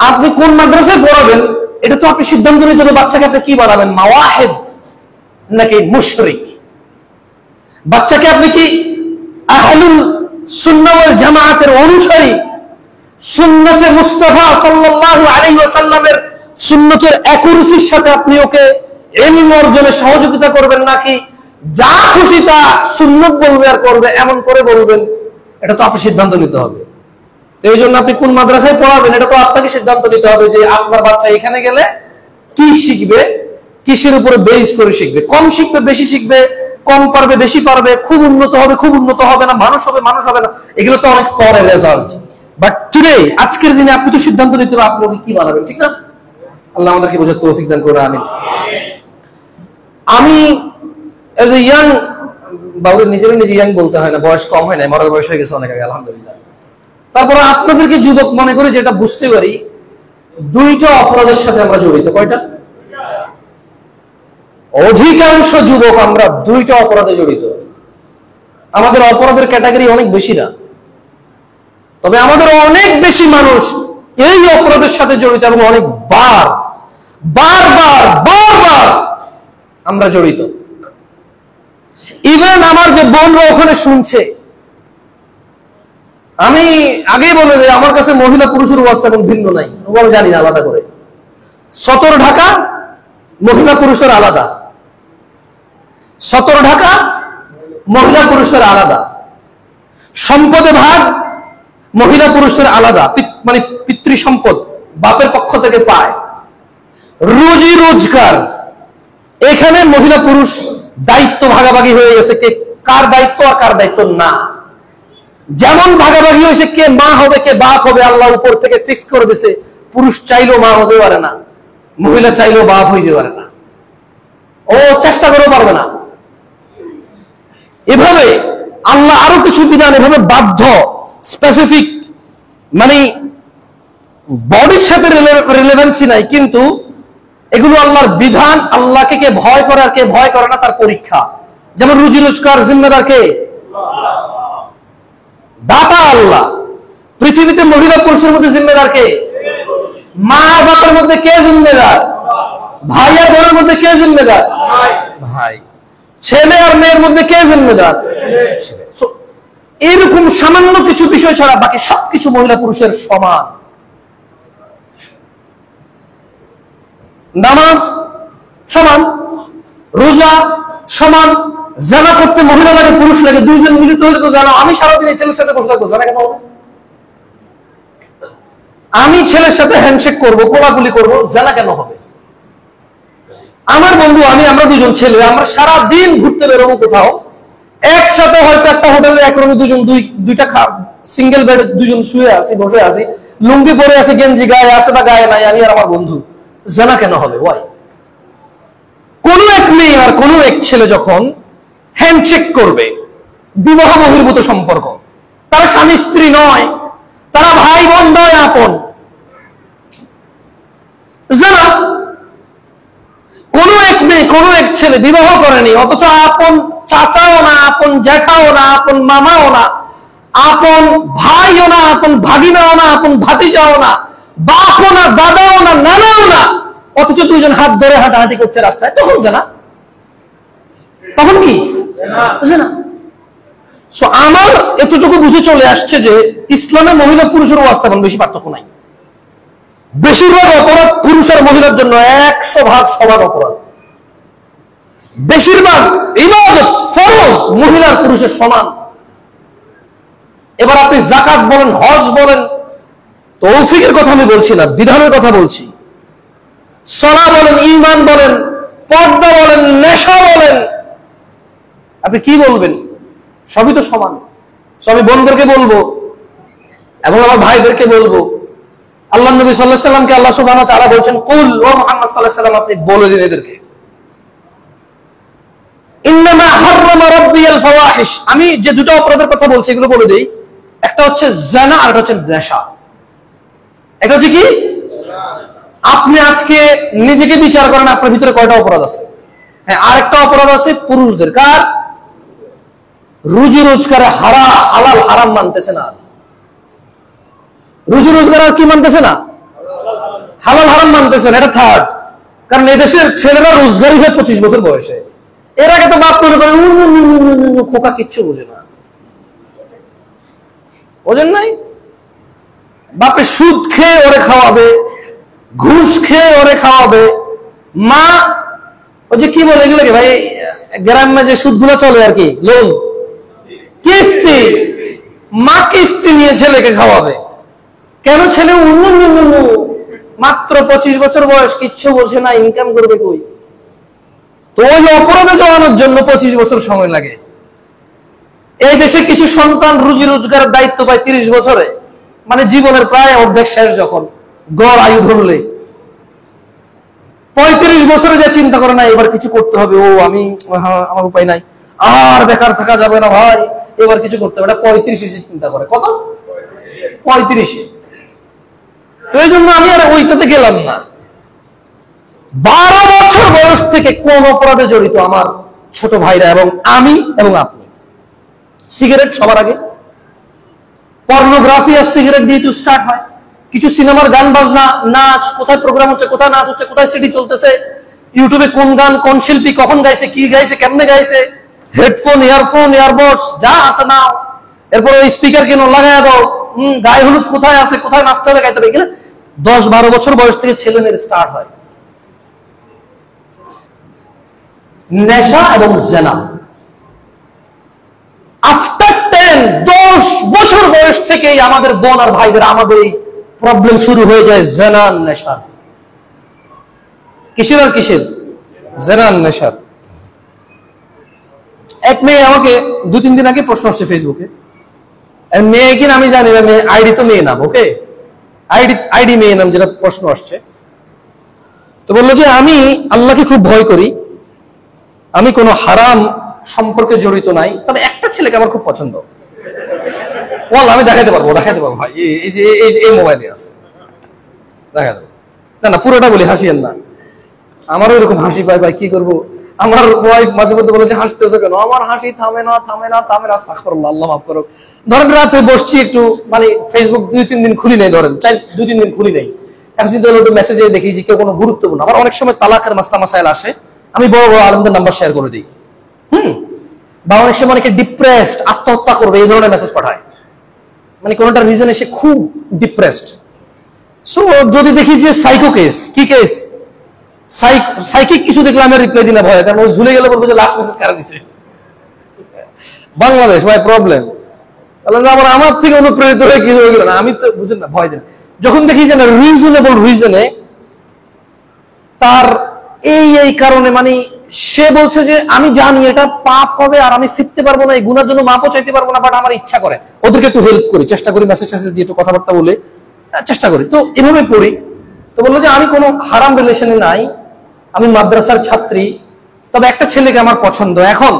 আপনি কোন মাদ্রাসায় পড়াবেন এটা তো আপনি সিদ্ধান্ত নিতে হবে। বাচ্চাকে আপনি কি বানাবেন, মাওয়াহিদ নাকি মুশরিক? বাচ্চাকে আপনি কি আহলুল সুন্নাহ ওয়াল জামাআতের অনুসারী, সুন্নতে মুস্তাফা সাল্লাল্লাহু আলাইহি ওয়াসাল্লামের সুন্নতের অ্যাকুরেসির সাথে আপনি ওকে ইলম অর্জনে সহযোগিতা করবেন, নাকি যা খুশি তা সুন্নত বলবে আর করবে এমন করে বলবেন? এটা তো আপনি সিদ্ধান্ত নিতে হবে। তো এই জন্য আপনি কোন মাদ্রাসায় পড়াবেন এটা তো আপনাকে সিদ্ধান্ত নিতে হবে যে আপনার বাচ্চা এখানে গেলে কি শিখবে, কিসের উপরে বেস করে শিখবে। কম শিখবে, বেশি শিখবে, কম পারবে, বেশি পারবে, খুব উন্নত হবে, খুব উন্নত হবে না, মানুষ হবে, মানুষ হবে না, এগুলো তো অনেক পরে রেজাল্ট। বাট টুডে, আজকের দিনে আপনি তো সিদ্ধান্ত নিতে হবে আপনি ওকে কি বানাবেন, ঠিক না? আল্লাহ আমাদেরকে বোঝার তৌফিক দান করুন, আমিন। আমি এজ এ ইয়াং, বাবু নিজের নিজে ইয়াং বলতে হয় না, বয়স কম হয় না, মরার বয়স হয়ে গেছে অনেক আগে আলহামদুলিল্লাহ। তারপরে আপনাদেরকে যুবক মনে করি, যেটা বুঝতে পারি দুইটা অপরাধের সাথে আমরা জড়িত। কয়টা? অধিকাংশ যুবক আমরা দুইটা অপরাধে জড়িত। আমাদের অপরাধের ক্যাটাগরি অনেক বেশি না, তবে আমাদের অনেক বেশি মানুষ এই অপরাধের সাথে জড়িত এবং অনেক বারবার আমরা জড়িত। ইভেন আমার যে বোনরা ওখানে শুনছে, আমি আগেই বলে যে আমার কাছে মহিলা পুরুষের অবস্থা এখন ভিন্ন নাই, আমি জানি না আলাদা করে। সতর ঢাকা মহিলা পুরুষের আলাদা, সতর ঢাকা মহিলা পুরুষের আলাদা, সম্পদে ভাগ মহিলা পুরুষের আলাদা, মানে পিতৃ সম্পদ বাপের পক্ষ থেকে পায়, রুজি রোজগার এখানে মহিলা পুরুষ দায়িত্ব ভাগাভাগি হয়ে গেছে, কে কার দায়িত্ব আর কার দায়িত্ব না। যেমন ভাগাভাগি হয়েছে কে মা হবে কে বাপ হবে, আল্লাহ উপর থেকে ফিক্স করে দিয়েছে। পুরুষ চাইলেও মা হতে পারে না, মহিলা চাইলেও বাপ হইতে পারে না, ও চেষ্টা করেও পারবে না। এভাবে আল্লাহ আরো কিছু বিধান এভাবে বাধ্য, স্পেসিফিক, মানে বডির সাথে রিলেভেন্সি নাই, কিন্তু এগুলো আল্লাহর বিধান। আল্লাহকে কে ভয় করে আর কে ভয় করে না তার পরীক্ষা। যেমন রুজি রোজগার জিম্মেদার কে? দাতা আল্লাহ। পৃথিবীতে মহিলা পুরুষের মধ্যে জিম্মেদার কে? মা বাবার মধ্যে কে জিম্মেদার? ভাই আর বোনের মধ্যে কে জিম্মেদার? ভাই। ছেলে আর মেয়ের মধ্যে কে জিম্মেদার? এরকম সামান্য কিছু বিষয় ছাড়া বাকি সবকিছু মহিলা পুরুষের সমান। নামাজ সমান, রোজা সমান, জানা করতে মহিলা লাগে পুরুষ লাগে, দুইজন মিলিত হলে তো জানা। আমি সারাদিন এই ছেলের সাথে বসে থাকবো, জানা কেন হবে? আমি ছেলের সাথে হ্যান্ডশেক করবো, কোলাকুলি করবো, জানা কেন হবে? আমার বন্ধু আমরা দুজন ছেলে, আমরা সারা দিন ঘুরতে বেরোবো কোথাও, একসাথে হয়তো একটা হোটেলে এক রুমে দুইটা সিঙ্গেল বেডে দুজন শুয়ে আছি, বসে আছি, লুঙ্গি পরে আছে, গেঞ্জি গায়ে আছে বা গায়ে নাই, আমি আর আমার বন্ধু, জানা কেন হবে? ওয়াই? কোন এক মেয়ে আর কোন এক ছেলে যখন হ্যান্ডশেক করবে, বিবাহ বহির্ভূত সম্পর্ক, তারা স্বামী স্ত্রী নয়, তারা ভাই বোন নয়, আপন, জানা। কোন এক মেয়ে কোন এক ছেলে বিবাহ করেনি, অথচ আপন চাচাও না, আপন জ্যাঠাও না, আপন মামাও না, আপন ভাইও না, আপন ভাগিনাও না, আপন ভাতিজাও না, বাপও না, দাদাও না, নানাও না, অথচ দুইজন হাত ধরে হাঁটাহাঁটি করছে রাস্তায়, তখন জানা? তখন কি জানা? আমার এতটুকু বুঝে চলে আসছে যে ইসলামে মহিলা পুরুষের ওয়াজ তেমন বেশি পার্থক্য নাই। বেশিরভাগ অপরাধ পুরুষ আর মহিলার জন্য 100% সমান অপরাধ। বেশিরভাগ ইবাদত ফরজ মহিলার পুরুষের সমান। এবার আপনি যাকাত বলেন, হজ বলেন, তৌফিকের কথা আমি বলছি না, বিধানের কথা বলছি। সালাত বলেন, ঈমান বলেন, পর্দা বলেন, নেশা বলেন, আপনি কি বলবেন? সবই তো সমান। আমি বোনদেরকে বলবো এবং আমার ভাইদেরকে বলবো, আল্লাহ নবী সাল্লাল্লাহু আলাইহি সাল্লামকে আল্লাহ সুবহানাহু ওয়া তাআলা বলেন, কুল ওয়া মুহাম্মদ সাল্লাল্লাহু আলাইহি সাল্লাম, আপনি বলে দিন এদেরকে, ইন্নামা হাররামা রাব্বিয়াল ফাওয়াহিশ, আমি যে দুটো অপরাধের কথা বলছি এগুলো বলে দেই। একটা হচ্ছে জিনা আর একটা হচ্ছে নেশা। এটা হচ্ছে কি? আপনি আজকে নিজেকে বিচার করেন, আপনার ভিতরে কয়টা অপরাধ আছে? হ্যাঁ, আরেকটা অপরাধ আছে পুরুষদের। কার? রুজি রোজগারে হালাল হারাম মানতেছে না। রুজি রোজগার আর কি মানতেছে না? হালাল হারাম মানতেছে না। এটা থার্ড। কারণ এদেশের ছেলেরা রোজগারি হয় 25 বছর বয়সে। এর আগে তো বাপ মনে করে খোকা কিচ্ছু বোঝে না, বোঝেন নাই? বাপে সুদ খেয়ে ওরে খাওয়াবে, ঘুষ খেয়ে ওরে খাওয়াবে। মা ওই যে কি বলে এগুলোকে ভাই, গ্রামে যে সুদগুলো চলে আর কি, লোন, কিস্তি, মা কিস্তি নিয়ে ছেলেকে খাওয়াবে। কেন? ছেলে মাত্র 25 বছর বয়স, কিচ্ছু বোঝে না, ইনকাম করবে কই? তো ওই অপরাধে জড়ানোর জন্য 25 বছর সময় লাগে। এই দেশে কিছু সন্তান রুজি রোজগারের দায়িত্ব পায় 30 বছরে, মানে জীবনের প্রায় অর্ধেক শেষ, যখন গড় আয়ু ধরলে 35 বছরে যে চিন্তা করে না এবার কিছু করতে হবে, আমার উপায় নাই, আর বেকার থাকা যাবে না ভাই, এবার কিছু করতে হবে। 35 এসে চিন্তা করে। কত? 35। তো এই জন্য আমি আর ওইটাতে গেলাম না। 12 বছর বয়স থেকে কোন অপরাধে জড়িত আমার ছোট ভাইরা এবং আমি এবং আপনি? সিগারেট সবার আগে, পর্নোগ্রাফি আর সিগারেট দিয়ে তো স্টার্ট হয়। কিছু সিনেমার গান বাজনা, নাচ, কোথায় প্রোগ্রাম হচ্ছে, কোথায় নাচ হচ্ছে, কোথায় সিডি চলতেছে, ইউটিউবে কোন গান, কোন শিল্পী কখন গাইছে, কি গাইছে, কেমনে গাইছে, হেডফোন, ইয়ারফোন, ইয়ারবডস যা আছে নাও, এরপর ওই স্পিকার কেন লাগায় দাও, গায়ে হলুদ কোথায় আছে, কোথায় নাচতে হবে, গাইতে হবে। 10-12 বছর বয়স থেকে ছেলে মেয়ের স্টার্ট হয় নেশা এবং জেনা। আফটার 10 বছর বয়স থেকেই আমাদের বোন আর ভাইদের, আমাদের এই প্রবলেম শুরু হয়ে যায় জেনা নেশা। কিসের আর কিসের? জেনা নেশার। এক মেয়ে আমাকে 2-3 দিন আগে প্রশ্ন আসছে ফেসবুকে, মেয়ে কিনা আমি জানি না, মেয়ে আইডি তো মেয়ে নাম, ওকে, আইডি মেয়ে নাম, যেটা প্রশ্ন আসছে। তো বললো যে আমি আল্লাহকে খুব ভয় করি, আমি কোনো হারাম সম্পর্কে জড়িত নাই, তবে একটা ছেলেকে আমার খুব পছন্দ। আমি দেখাতে পারবো ভাই, এই যে এই মোবাইলে আছে, দেখাতে পারবো। না পুরোটা বলি, হাসিয়েন না, আমারও এরকম হাসি পায় ভাই, কি করবো। আমার ওয়াইফ মাঝে মধ্যে বলে যে হাসতেছো কেন? আমার হাসি থামে না। আস্তাগফিরুল্লাহ, আল্লাহ মাফ করো। ধরেন রাতে বসছি একটু, মানে ফেসবুক 2-3 দিন খুলি নেই, ধরেন 2-3 দিন খুলি নেই, এখন যদি একটু মেসেজে দেখি যে কেউ কোনো গুরুত্বপূর্ণ, আমার অনেক সময় তালাকের মাসলা মাসাইল আসে, আমি বড় বড় আলেমদের নাম্বার শেয়ার করে দিই। বা অনেক সময় অনেকে ডিপ্রেসড, আত্মহত্যা করবে, এই ধরনের মেসেজ পাঠায়, মানে কোনটা রিজন এসে খুব ডিপ্রেসড। সো যদি দেখি যে সাইকো কেস, কি কেস, সাইকিক কিছু দেখলে আমি রিপ্লাই দিই না ভয়, কারণ ওই ঝুলে গেলে বলবো যে লাস্ট মেসেজ কারা দিছে। বাংলাদেশ ভাই প্রবলেম, আবার আমার থেকে অনুপ্রেরিত হয়ে কি হয়ে গেল না, আমি তো বুঝেন না ভয় দেন। যখন দেখি যে না রিজনেবল রিজনে তার এই কারণে, মানে সে বলছে যে আমি জানি এটা পাপ হবে আর আমি ফিরতে পারবো না, এই গুনার জন্য মাপও চাইতে পারবো না, বাট আমার ইচ্ছা করে ওদেরকে একটু হেল্প করি, চেষ্টা করি মেসেজ দিয়ে একটু কথাবার্তা বলে চেষ্টা করি, তো এভাবে পড়ি। তো বললো যে আমি কোনো হারাম রিলেশনে নাই, আমি মাদ্রাসার ছাত্রী, তবে একটা ছেলেকে আমার পছন্দ। এখন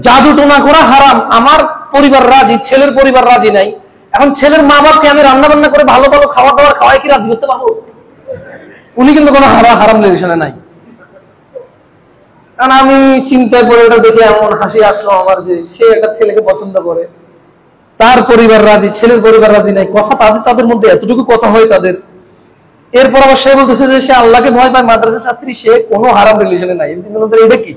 জাদু টোনা করা হারাম, আমার পরিবার রাজি, ছেলের পরিবার রাজি নাই। এখন ছেলের মা বাপকে আমি রান্না বান্না করে ভালো ভালো খাবার দাবার খাওয়াই কি রাজি করতে পারবো? উনি কিন্তু কোনো হারাম রিলেশনে নাই। কারণ আমি চিন্তায় পড়ে ওটা দেখে এমন হাসি আসলো আমার যে সে একটা ছেলেকে পছন্দ করে, তার পরিবার রাজি, ছেলের পরিবার রাজি নাই, কথা তাদের মধ্যে এতটুকু কথা হয় তাদের। এরপর আবার সে বলতেছে যে সে আল্লাহকে ভয় পায়, মাদ্রাসার ছাত্রী, সে কোনো হারাম রিলেশনে নাই। এটা কি?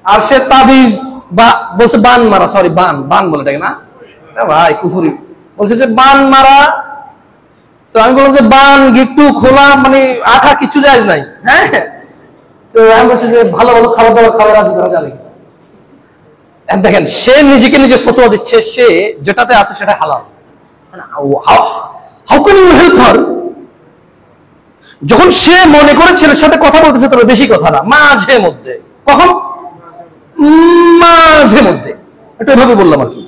আর সে তাবিজ বা বলছে বান মারা, সরি বান বলে থাকে না ভাই, কুফুরি বলছে যে বান মারা। তো আমি বললাম যে বান গিট্টু খোলা মানে আঠা কিছু যায় নাই। হ্যাঁ, তো আমি বলছি যে ভালো ভালো খাবার দাবার খাওয়া রাজি করা যাবে। দেখেন সে নিজেকে নিজে ফতোয়া দিচ্ছে, সে যেটাতে আছে সেটা হালাল। How can you help her? যখন সে মনে করে ছেলের সাথে কথা বলতেছে, তবে বেশি কথা না, মাঝে মধ্যে, কখন মাঝে মধ্যে, একটু এভাবে বললাম আর কি।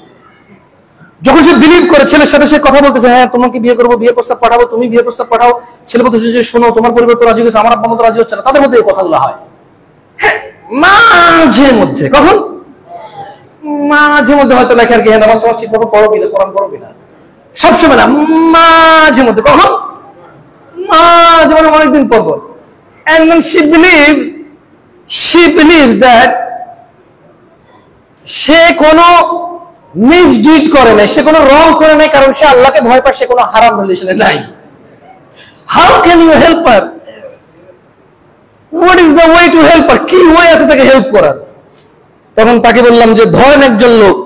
যখন সে বিলিভ করে ছেলের সাথে সে কথা বলতেছে, হ্যাঁ তোমাকে বিয়ে করবো, বিয়ে প্রস্তাব পাঠাবো, তুমি বিয়ে প্রস্তাব পাঠাও, ছেলে বলতেছে যে শোনো তোমার পরিবার তো রাজি হয়েছে, আমার আব্বা মা তো রাজি হচ্ছে না, তাদের মধ্যে এই কথাগুলো হয়। হ্যাঁ মাঝে মধ্যে, কখন মাঝে মধ্যে হয়তো লেখা আর কি, হ্যাঁ নামাজ টামাজ ঠিক মতো পড়ো কিনা, কোরআন পড়ো কিনা, সবসময় না, মাঝে মধ্যে, কখন মাঝে মধ্যে, অনেকদিন পর পর। And when she believes that সে কোনো মিসডিড করে নাই, সে কোনো রং করে নাই, কারণ সে আল্লাহকে ভয় পায়, সে কোনো হারাম রিলেশনে নাই। How can you help her? What is the way to help her? কি ওয়ে আছে তাকে হেল্প করার? তখন তাকে বললাম যে ধরেন একজন লোক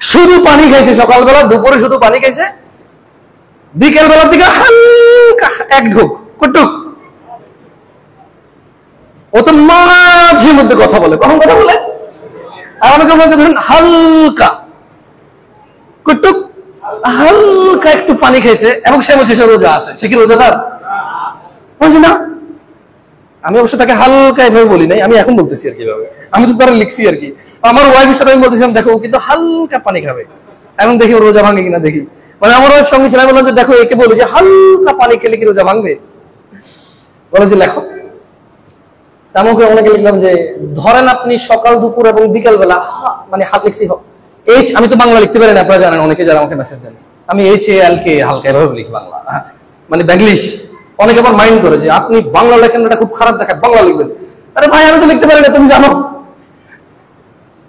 শুধু পানি খাইছে, সকালবেলা দুপুরে শুধু পানি খাইছে, বিকেল বেলার দিকে হালকা এক ঢোক কটুক, ও তো মাঝে মধ্যে কথা বলে, কখন কথা বলে? আর অনেকে বলতে ধরেন হালকা কটুক, হালকা একটু পানি খাইছে, এবং সে বলছে সে রোজা আছে, সে কি রোজাদার? বলছি না। আমি অবশ্য তাকে হালকা এভাবে বলি নাই, আমি এখন বলতেছি আর কি ভাবে, আমি তো তারা লিখছি আর কি। আমার ওয়াইফের সাথে আমি বলতেছিলাম দেখো কিন্তু হালকা পানি খাবে, এখন দেখি ও রোজা ভাঙে কিনা দেখি। মানে আমার ওয়াইফ সঙ্গে ছিলাম, বললাম যে দেখো একে বলি যে হালকা পানি খেলে কি রোজা ভাঙবে? বলে যে লেখো। আমাকে অনেকে লিখলাম যে ধরেন আপনি সকাল দুপুর এবং বিকেল বেলা, মানে হাত লিখছি এইচ, আমি তো বাংলা লিখতে পারি না, আপনারা জানেন অনেকে যারা আমাকে মেসেজ দেন, আমি HALK হালকা এভাবে লিখি বাংলা, মানে ব্যাংলিশ। অনেকে আবার মাইন্ড করে যে আপনি বাংলা লেখেন, এটা খুব খারাপ দেখায়, বাংলা লিখবেন। আরে ভাই আমি তো লিখতে পারি না, তুমি জানো।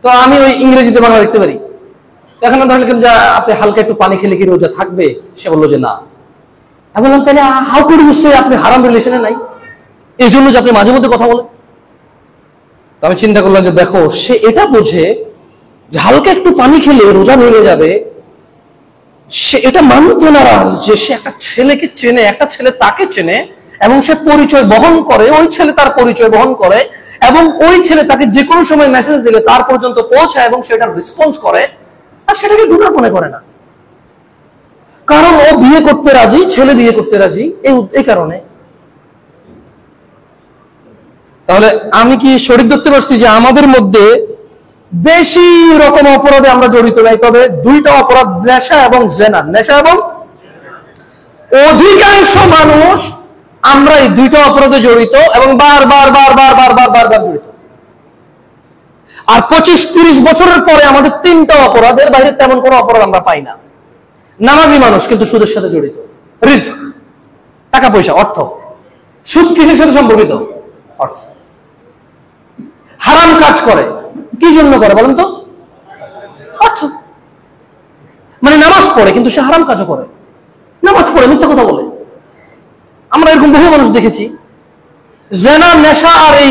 তো আমি ওই ইংরেজিতে বাংলা লিখতে পারি। এখন ধরে লিখলাম যে আপনি হালকা একটু পানি খেলে কি রোজা থাকবে? সে বললো যে না। আমি বললাম তাহলে হাউ কুড ইউ সে আপনি হারাম রিলেশনে নাই, এই জন্য যে আপনি মাঝে মধ্যে কথা বলেন? তো আমি চিন্তা করলাম যে দেখো সে এটা বোঝে যে হালকা একটু পানি খেলে রোজা ভেঙে যাবে, সে এটা মানতে নারাজ যে সে একটা ছেলেকে চেনে, একটা ছেলে তাকে চেনে, এবং সে পরিচয় বহন করে, ওই ছেলে তার পরিচয় বহন করে, এবং ওই ছেলে তাকে যে কোনো সময় মেসেজ দিলে তার পর্যন্ত পৌঁছায় এবং সেটার রেসপন্স করে, আর সেটাকে গুনাহ মনে করে না, কারণ ও বিয়ে করতে রাজি, ছেলে বিয়ে করতে রাজি, এই কারণে। তাহলে আমি কি শরীর ধরতে পারছি যে আমাদের মধ্যে বেশি রকম অপরাধে আমরা জড়িত নাই, তবে দুইটা অপরাধ, নেশা এবং জেনা, নেশা এবং অধিকাংশ মানুষ আমরা এই দুইটা অপরাধে জড়িত এবং বারবার জড়িত। আর 25-30 বছরের পরে আমাদের তিনটা অপরাধের বাইরে তেমন কোনো অপরাধ আমরা পাই না। নামাজি মানুষ কিন্তু সুদের সাথে জড়িত, রিস্ক, টাকা পয়সা, অর্থ। সুদ কিসের সাথে সম্পর্কিত? অর্থ। হারাম কাজ করে, কি জন্য করে বলেন তো? অর্থ। মানে নামাজ পড়ে কিন্তু সে হারাম কাজও করে, নামাজ পড়ে মিথ্যা কথা বলে। আমরা এরকম বহু মানুষ দেখেছি। জেনা, নেশা আর এই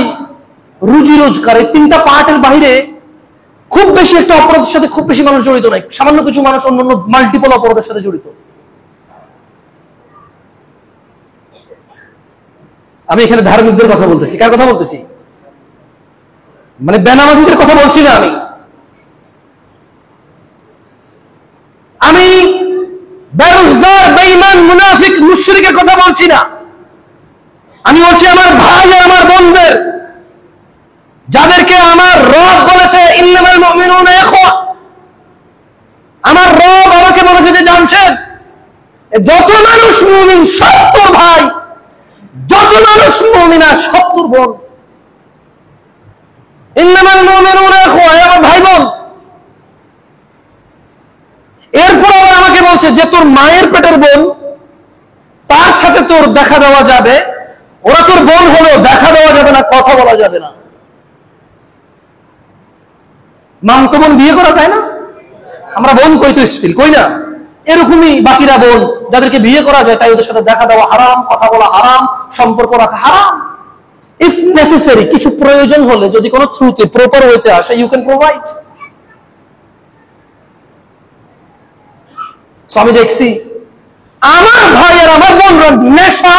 রুজি রোজগার, এই তিনটা পার্টের বাইরে খুব বেশি একটা অপরাধের সাথে খুব বেশি মানুষ জড়িত নাই। সামান্য কিছু মানুষ অন্যান্য মাল্টিপল অপরাধের সাথে জড়িত। আমি এখানে ধার্মিকদের কথা বলতেছি। কার কথা বলতেছি? মানে বেনামাজিদের কথা বলছি না। আমি বেরোজগার, বেঈমান, মুনাফিক, মুশরিকের কথা বলছি না। আমি বলছি আমার ভাই আর আমার বোনদের, যাদেরকে আমার রব বলেছে ইন্নামাল মুমিনুনা ইখওয়া। আমার রব আমাকে বলেছে যে জামশেদ, যত মানুষ মুমিন সব তোর ভাই, যত মানুষ মুমিনা সব তোর বোন। ইন্নামাল মুমিনুনা ইখওয়া, আমার ভাই বোন। এরপর আবার আমাকে বলছে যে তোর মায়ের পেটের বোন, তার সাথে তোর দেখা দেওয়া যাবে, ওরা তোর বোন হলেও দেখা দেওয়া যাবে না, কথা বলা যাবে না। মামতো বোন বিয়ে করা যায় না? আমরা বোন কই তো স্টিল কই না? এরকমই বাকিরা বোন যাদেরকে বিয়ে করা যায়, তাই ওদের সাথে দেখা দেওয়া হারাম, কথা বলা হারাম, সম্পর্ক রাখা হারাম। ইফ নেসেসারি, কিছু প্রয়োজন হলে যদি কোনো থ্রুতে প্রপার ওয়েতে আসে, ইউ ক্যান প্রোভাইড। আমি দেখছি আমার ভাই আর আমার বোনরা নেশা,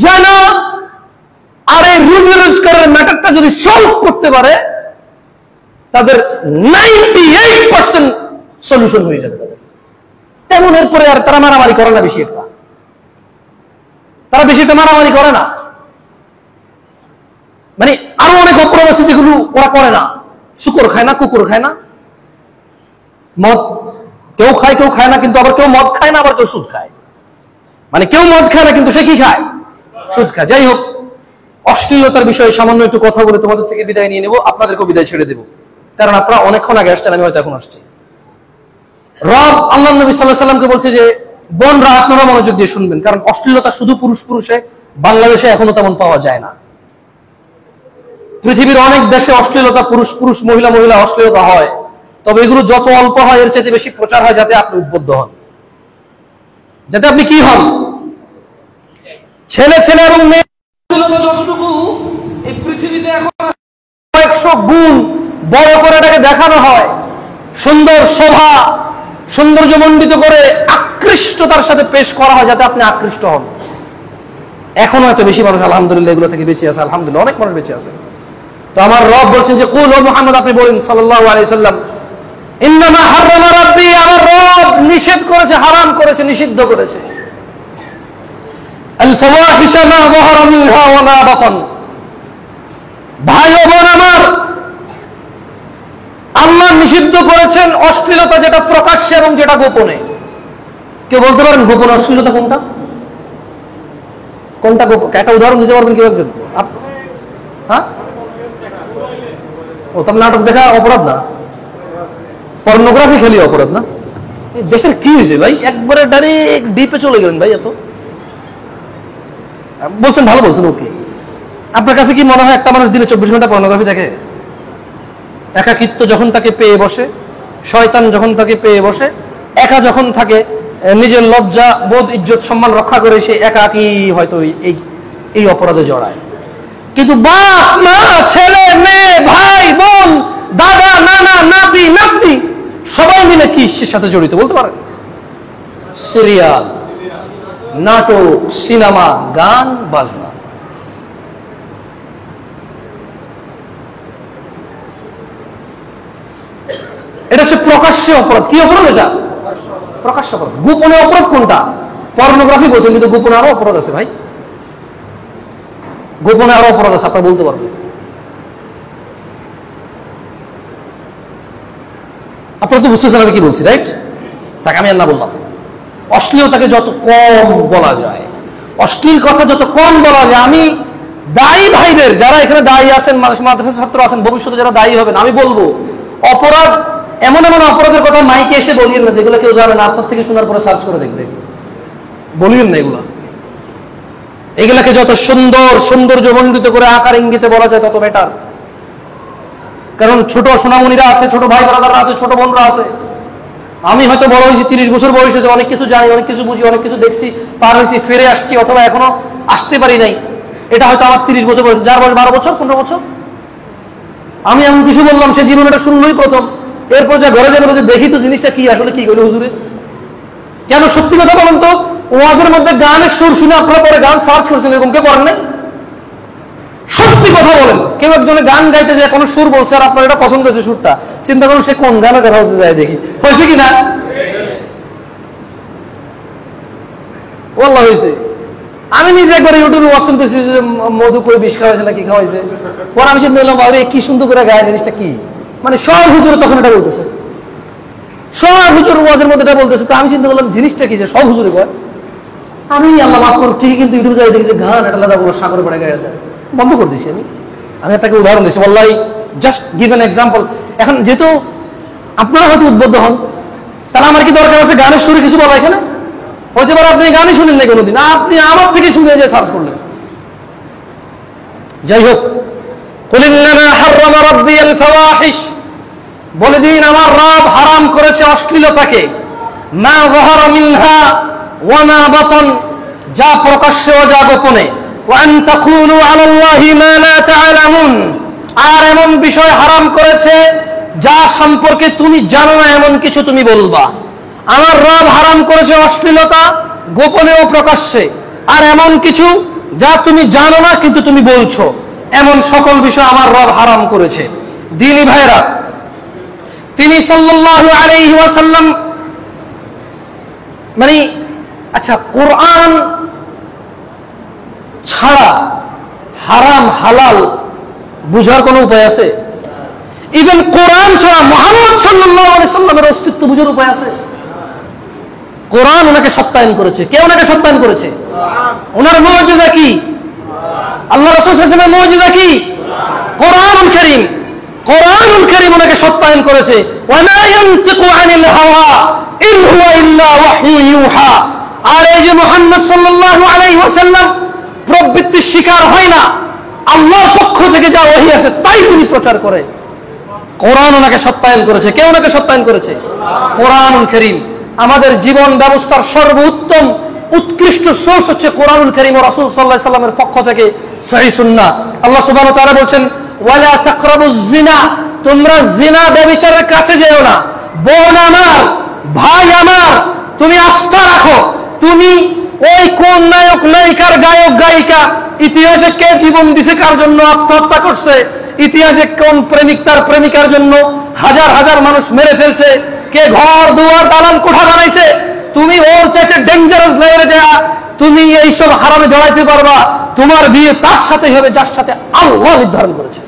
জানা আর এই রুজি রোজগারের ম্যাটারটা যদি সলভ করতে পারে, তাদের 98% সলিউশন হয়ে যাবে। তেমন এরপরে আর তারা মারামারি করে না বেশি একটা, তারা বেশি একটা মারামারি করে না। মানে আরো অনেক অপরাধ আছে যেগুলো ওরা করে না। শুকর খায় না, কুকুর খায় না, মদ কেউ খায় কেউ খায় না, কিন্তু আবার কেউ মদ খায় না, আবার কেউ সুদ খায়। মানে কেউ মদ খায় না কিন্তু সে কি খায়? সুদ খায়। যাই হোক, অশ্লীলতার বিষয়ে সামান্য একটু কথা বলে তোমাদের থেকে বিদায় নিয়ে নেব, আপনাদেরকেও বিদায় ছেড়ে দেব, কারণ আপনারা অনেকক্ষণ আগে আসছেন, আমি হয়তো এখন আসছি। রব আল্লাহ নবী সাল্লাল্লাহু আলাইহি ওয়াসাল্লামকে বলছে যে বোনরা আপনারা মনোযোগ দিয়ে শুনবেন, কারণ অশ্লীলতা শুধু পুরুষ পুরুষে বাংলাদেশে এখনো তেমন পাওয়া যায় না। পৃথিবীর অনেক দেশে অশ্লীলতা পুরুষ পুরুষ, মহিলা মহিলা অশ্লীলতা হয়, তবে এগুলো যত অল্প হয় এর চেয়ে বেশি প্রচার হয়, যাতে আপনি উদ্বুদ্ধ হন, যাতে আপনি কি হন, ছেলে ছেলে এবং মেয়ে। যতটুকু এই পৃথিবীতে এখন 100 গুণ বড় করে এটাকে দেখানো হয়, সুন্দর শোভা সৌন্দর্যমণ্ডিত করে আকৃষ্টতার সাথে পেশ করা হয়, যাতে আপনি আকৃষ্ট হন। এখন হয়তো বেশি মানুষ আলহামদুলিল্লাহ এগুলো থেকে বেঁচে আছে, আলহামদুলিল্লাহ অনেক মানুষ বেঁচে আছে। তো আমার রব বলছেন যে কুল ও মুহাম্মদ, আপনি বলেন সাল্লাল্লাহু আলাইহি সাল্লাম, ইন্নামা হারামা রাব্বি, আমার রব নিষেধ করেছে, হারাম করেছে, নিষিদ্ধ করেছে, আল ফাওয়াহিশা মা যাহারা মিনহা ওয়া মা বাতান। ভাই ও বোন আমার, আল্লাহ নিষিদ্ধ করেছেন অশ্লীলতা, যেটা প্রকাশ্যে এবং যেটা গোপনে। কেউ বলতে পারেন গোপন অশ্লীলতা কোনটা? কোনটা গোপন? একটা উদাহরণ দিতে পারবেন কেউ একজন? হ্যাঁ, ও তাহলে নাটক দেখা অপরাধ না? পর্নোগ্রাফি খেলি অপরাধ না? দেশের কি হয়েছে ভাই, একবারে ডাইরেক্ট ডিপে চলে গেলেন ভাই। এত বলছেন, ভালো বলছেন, ওকে। আপনার কাছে কি মনে হয় একটা মানুষ দিনে 24 ঘন্টা পর্নোগ্রাফি দেখে? একাকিত্ব যখন তাকে পেয়ে বসে, শয়তান যখন তাকে পেয়ে বসে, একা যখন থাকে, নিজের লজ্জা বোধ ইজ্জত সম্মান রক্ষা করে সে একাকি হয়তো এই অপরাধে জড়ায়। কিন্তু বাপ মা, ছেলে মেয়ে, ভাই বোন, দাদা নানা, নাতি নাতনি সবাই মিলে কিসের সাথে জড়িত বলতে পারেন? সিরিয়াল, নাটক, সিনেমা, গান বাজনা। এটা হচ্ছে প্রকাশ্য অপরাধ। কি অপরাধ এটা? প্রকাশ্য অপরাধ। গোপনে অপরাধ কোনটা? পর্নোগ্রাফি বলছেন, কিন্তু গোপনে আরো অপরাধ আছে ভাই, গোপনে আরো অপরাধ আছে, আপনারা বলতে পারবেন। আপনারা তো বুঝতেছেন আমি কি বলছি, রাইট? তাকে আমি আর না বললাম। অশ্লীলতাকে যত কম বলা যায়, অশ্লীল কথা যত কম বলা যায়, আমি দায়ী ভাইদের, যারা এখানে দায়ী আছেন, মাদ্রাসার ছাত্র আছেন, ভবিষ্যতে যারা দায়ী হবেন, আমি বলবো অপরাধ, এমন এমন অপরাধের কথা মাইকে এসে বলিয়েন না যেগুলো কেউ জানে না, আপনার থেকে শোনার পরে সার্চ করে দেখবে, বলিয়েন না এগুলা। এগুলাকে যত সুন্দর সৌন্দর্যমণ্ডিত করে আকার ইঙ্গিতে বলা যায় তত বেটার। কারণ ছোট সোনামণিরা আছে, ছোট ভাই ব্রাদাররা আছে, ছোট বোনরা আছে। আমি হয়তো বড় হয়েছি, 30 বছর বয়স হয়েছে, অনেক কিছু জানি, অনেক কিছু বুঝি, অনেক কিছু দেখছি, পার হয়েছি, ফিরে আসছি, অথবা এখনো আসতে পারি নাই। এটা হয়তো আমার 30 বছর বয়স, যার বয়স 12 বছর 15 বছর। আমি এমন কিছু বললাম, সে জীবন এটা শুনলোই প্রথম, এরপর যা ঘরে যাবে যে দেখি তো জিনিসটা কি, আসলে কি করলো হুজুরে। কেন? সত্যি কথা বলেন তো, ওয়াজের মধ্যে গানের সুর শুনে আপনারা পরে গান সার্চ করছেন, এরকম কেউ করেন নাই? সত্যি কথা বলেন, কেউ একজনে গান গাইতে যায় কোনো সুর বলছে আর আপনার এটা পছন্দ হয়েছে সুরটা, চিন্তা করুন সে কোন গানের কথা হচ্ছে যায় দেখি, হয়েছে কি না? ওয়াল্লাহ হয়েছে। আমি নিজে একবার ইউটিউবে ওয়াজ শুনতেছি যে মধু কই বিষ খাওয়াইছে না কি খাওয়াইছে, পরে আমি চিন্তা করলাম আরে কি সুন্দর করে গায়ে, জিনিসটা কি, মানে সব হুজুর তখন এটা বলতেছে, সব হুজুর ওয়াজের মধ্যে এটা বলতেছে। তো আমি চিন্তা করলাম জিনিসটা কি যে সব হুজুরে কয়। আমি আল্লাহ মাফ করুক ঠিকই, কিন্তু ইউটিউবে যাই দেখি যে গান এটা আলাদা বলো সাগর পাড়ে গায়ে দেয়, বন্ধ করে দিয়েছি। আমি আপনাকে উদাহরণ দিচ্ছি, ওয়াল্লাহি জাস্ট গিভ অ্যান এক্সাম্পল। এখন যেহেতু আপনারা হয়তো উদ্বুদ্ধ হন, তাহলে আমার কি দরকার আছে গানের সুরে কিছু বলা? এখানে হতে পারে আপনি গানই শুনেন নাই কোনোদিন, আপনি আমার থেকে শুনে যে সার্চ করলেন। যাই হোক, কুল ইন্নামা হাররামা রাব্বিয়াল ফাওয়াহিশ, বলে দিন আমার রব হারাম করেছে অশ্লীলতাকে, মা যাহারা মিনহা ওয়া মা বাতান, যা প্রকাশ্যে ও যা গোপনে, ওয়া আন তাকুলু আলাল্লাহি মা লা তা'লামুন, আর এমন বিষয় হারাম করেছে যা সম্পর্কে তুমি জানো না এমন কিছু তুমি বলবা। আমার রব হারাম করেছে অশ্লীলতা গোপনে ও প্রকাশ্যে, আর এমন কিছু যা তুমি জানো না কিন্তু তুমি বলছো, এমন সকল বিষয় আমার রব হারাম করেছে। দ্বীনি ভাইরা, তিনি সাল্লাল্লাহু আলাইহি ওয়াসাল্লাম মানে আচ্ছা, কোরআন ছাড়া হারাম হালাল বুঝার কোনো উপায় আছে? ইভেন কোরআন ছাড়া মুহাম্মদ সাল্লাল্লাহু আলাইহি সাল্লামের অস্তিত্ব বুঝার উপায় আছে? কোরআন ওনাকে সত্যায়ন করেছে। কে ওনাকে সত্যায়ন করেছে? ওনার মুজিজা কি? আল্লাহ রাসূল সাল্লাল্লাহু আলাইহি ওয়াসাল্লামের মুজিজা কি? কোরআনুল কারীম। কোরআনুল কারীম ওনাকে সত্যায়ন করেছে। ওয়া মা ইয়ানতিকু আনিল হাওয়া ইন হুয়া ইল্লা ওয়াহয়ু ইউহা। আর এই যে মুহাম্মদ সাল্লাল্লাহু আলাইহি ওয়াসাল্লাম প্রবৃত্তির শিকার হয় না, আল্লাহর পক্ষ থেকে যা ওহী আসে তাই তিনি প্রচার করে। কোরআন ওনাকে সত্যায়ন করেছে। কে ওনাকে সত্যায়ন করেছে? কোরআনুল কারীম। আমাদের জীবন ব্যবস্থার সর্বোত্তম উৎকৃষ্ট সোর্স হচ্ছে কোরআনুল কারীম ও রাসূল সাল্লাল্লাহু আলাইহি সাল্লামের পক্ষ থেকে সহিহ সুন্নাহ। আল্লাহ সুবহানাহু ওয়া তাআলা বলেন, ওয়ালা তাকরাবুজ জিনা, তোমরা জিনা ব্যভিচারের কাছে যেও না। বোন আমার, ভাই আমার, তুমি আস্থা রাখো, তুমি ওই কোন নায়ক নায়িকার, গায়ক গায়িকা, ইতিহাসে কে জীবন দিছে, কার জন্য আত্মহত্যা করছে, ইতিহাসে কোন প্রেমিক তার প্রেমিকার জন্য হাজার হাজার মানুষ মেরে ফেলছে, কে ঘর দুয়ার দালান কোঠা বানাইছে, তুমি ওর চাইতে ডেঞ্জারাস লেভেলে যা তুমি এইসব হারামে জড়াইতে পারবা। তোমার বিয়ে তার সাথে হবে যার সাথে আল্লাহ নির্ধারণ করেছে।